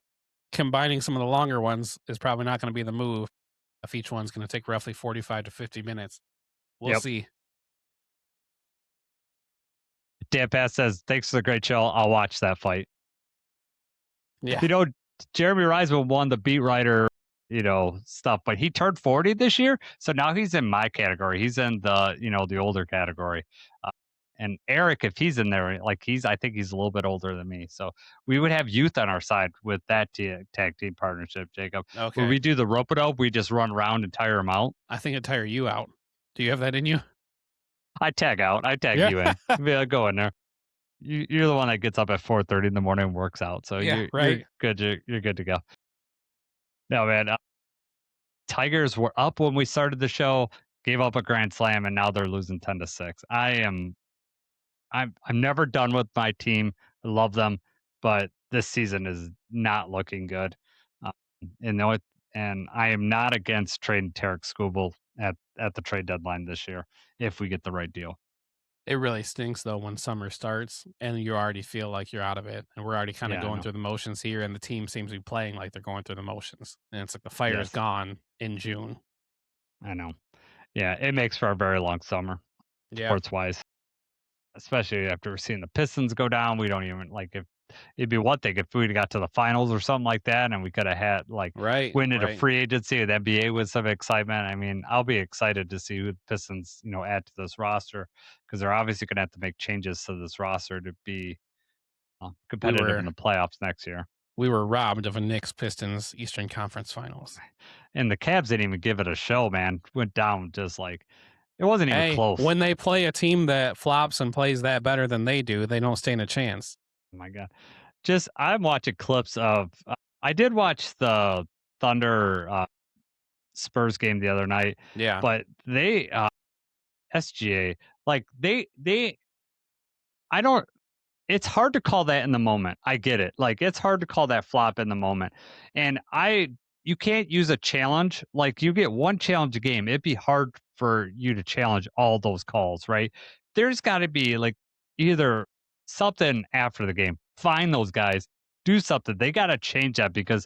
S3: Combining some of the longer ones is probably not going to be the move if each one's going to take roughly 45 to 50 minutes. We'll see.
S2: Dan Pass says, thanks for the great show. I'll watch that fight.
S3: Yeah.
S2: Jeremy Reisman won the beat writer, stuff, but he turned 40 this year. So now he's in my category. He's in the, the older category. And Eric, if he's in there, I think he's a little bit older than me. So we would have youth on our side with that tag team partnership, Jacob.
S3: Okay.
S2: When we do the rope-a-dope, we just run around and tire them out.
S3: I think I'd tire you out. Do you have that in you?
S2: I tag out. I tag you in. Yeah, go in there. You're the one that gets up at 4:30 in the morning and works out. So you're good. You're good to go. No, man. Tigers were up when we started the show, gave up a grand slam, and now they're losing 10-6. I'm never done with my team. I love them, but this season is not looking good. And I am not against trading Tarek Skubal at the trade deadline this year if we get the right deal.
S3: It really stinks though when summer starts and you already feel like you're out of it, and we're already kind of going through the motions here, and the team seems to be playing like they're going through the motions, and it's like the fire is gone in June.
S2: I know. Yeah, it makes for a very long summer, sports wise, especially after seeing the Pistons go down. We don't even if it'd be one thing if we got to the finals or something like that, and we could have had winning a free agency with NBA with some excitement. I mean, I'll be excited to see who the Pistons add to this roster, because they're obviously going to have to make changes to this roster to be competitive in the playoffs next year.
S3: we were robbed of a Knicks-Pistons Eastern Conference Finals.
S2: And the Cavs didn't even give it a show, man. Went down just like it wasn't even close.
S3: When they play a team that flops and plays that better than they do, they don't stand a chance.
S2: Oh my God. I'm watching clips of I did watch the Thunder Spurs game the other night.
S3: Yeah.
S2: But they SGA, like I don't it's hard to call that in the moment. I get it. Like it's hard to call that flop in the moment. And you can't use a challenge. Like you get one challenge a game. It'd be hard for you to challenge all those calls, right? There's got to be like either something after the game. Find those guys, do something. They got to change that because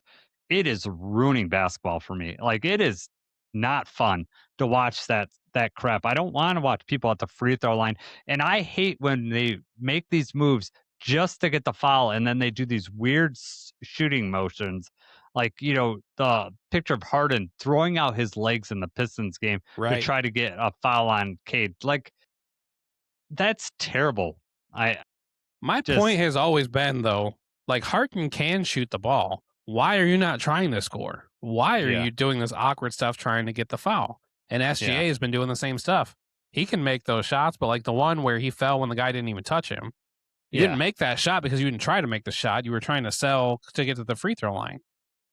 S2: it is ruining basketball for me. Like it is not fun to watch that crap. I don't want to watch people at the free throw line. And I hate when they make these moves just to get the foul and then they do these weird shooting motions. Like, the picture of Harden throwing out his legs in the Pistons game to try to get a foul on Cade. Like, that's terrible.
S3: My point has always been, though, like Harden can shoot the ball. Why are you not trying to score? Why are you doing this awkward stuff trying to get the foul? And SGA has been doing the same stuff. He can make those shots, but like the one where he fell when the guy didn't even touch him, you didn't make that shot because you didn't try to make the shot. You were trying to sell to get to the free throw line.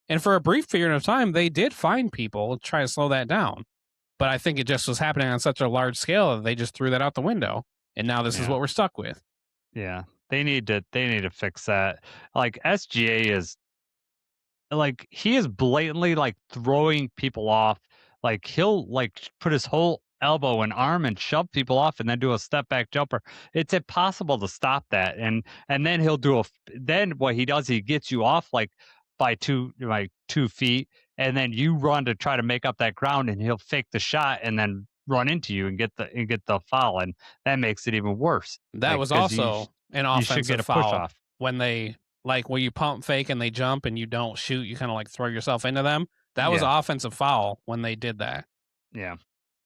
S3: And for a brief period of time, they did find people to try to slow that down. But I think it just was happening on such a large scale that they just threw that out the window. And now this is what we're stuck with.
S2: Yeah. They need to fix that. Like SGA is like he is blatantly like throwing people off. Like he'll like put his whole elbow and arm and shove people off and then do a step back jumper. It's impossible to stop that. And then he'll do then what he does, he gets you off like by 2 feet, and then you run to try to make up that ground and he'll fake the shot and then run into you and get the foul, and that makes it even worse.
S3: That was also an offensive foul
S2: push off
S3: when they where you pump fake and they jump and you don't shoot, you kind of like throw yourself into them. That was offensive foul when they did that.
S2: Yeah.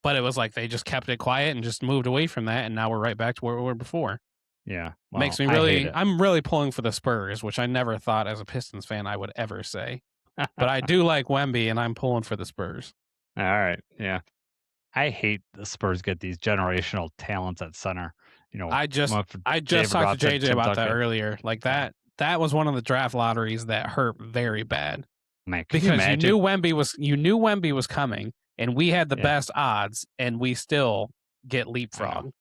S3: But it was like they just kept it quiet and just moved away from that, and now we're right back to where we were before.
S2: Yeah.
S3: Well, makes me really I'm really pulling for the Spurs, which I never thought as a Pistons fan I would ever say. But I do like Wemby, and I'm pulling for the Spurs.
S2: All right. Yeah. I hate the Spurs get these generational talents at center.
S3: I just talked to JJ about that earlier. Like that was one of the draft lotteries that hurt very bad.
S2: Man,
S3: because you knew Wemby was coming, and we had the best odds, and we still get leapfrogged.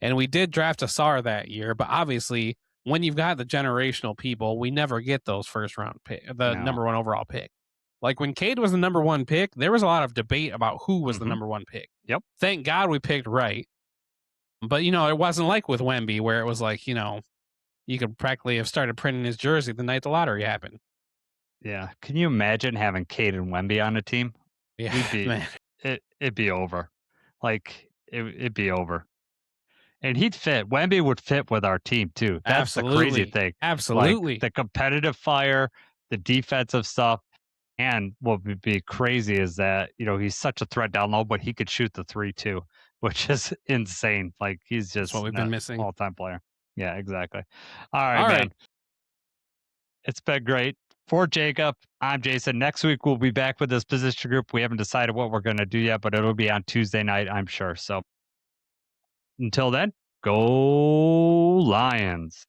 S3: And we did draft Asar that year, but obviously when you've got the generational people, we never get those first round pick, number one overall pick. Like when Cade was the number one pick, there was a lot of debate about who was the number one pick.
S2: Yep.
S3: Thank God we picked right. But, it wasn't like with Wemby where it was like, you could practically have started printing his jersey the night the lottery happened.
S2: Yeah. Can you imagine having Cade and Wemby on a team?
S3: Yeah, man.
S2: It'd be over. Like, it'd be over. And he'd fit. Wemby would fit with our team, too. That's the crazy thing.
S3: Absolutely.
S2: Like, the competitive fire, the defensive stuff. And what would be crazy is that, he's such a threat down low, but he could shoot the 3 too, which is insane. Like he's just
S3: what we've been missing.
S2: All-time player. Yeah, exactly. All right, man. It's been great. For Jacob, I'm Jason. Next week, we'll be back with this position group. We haven't decided what we're going to do yet, but it'll be on Tuesday night, I'm sure. So until then, go Lions.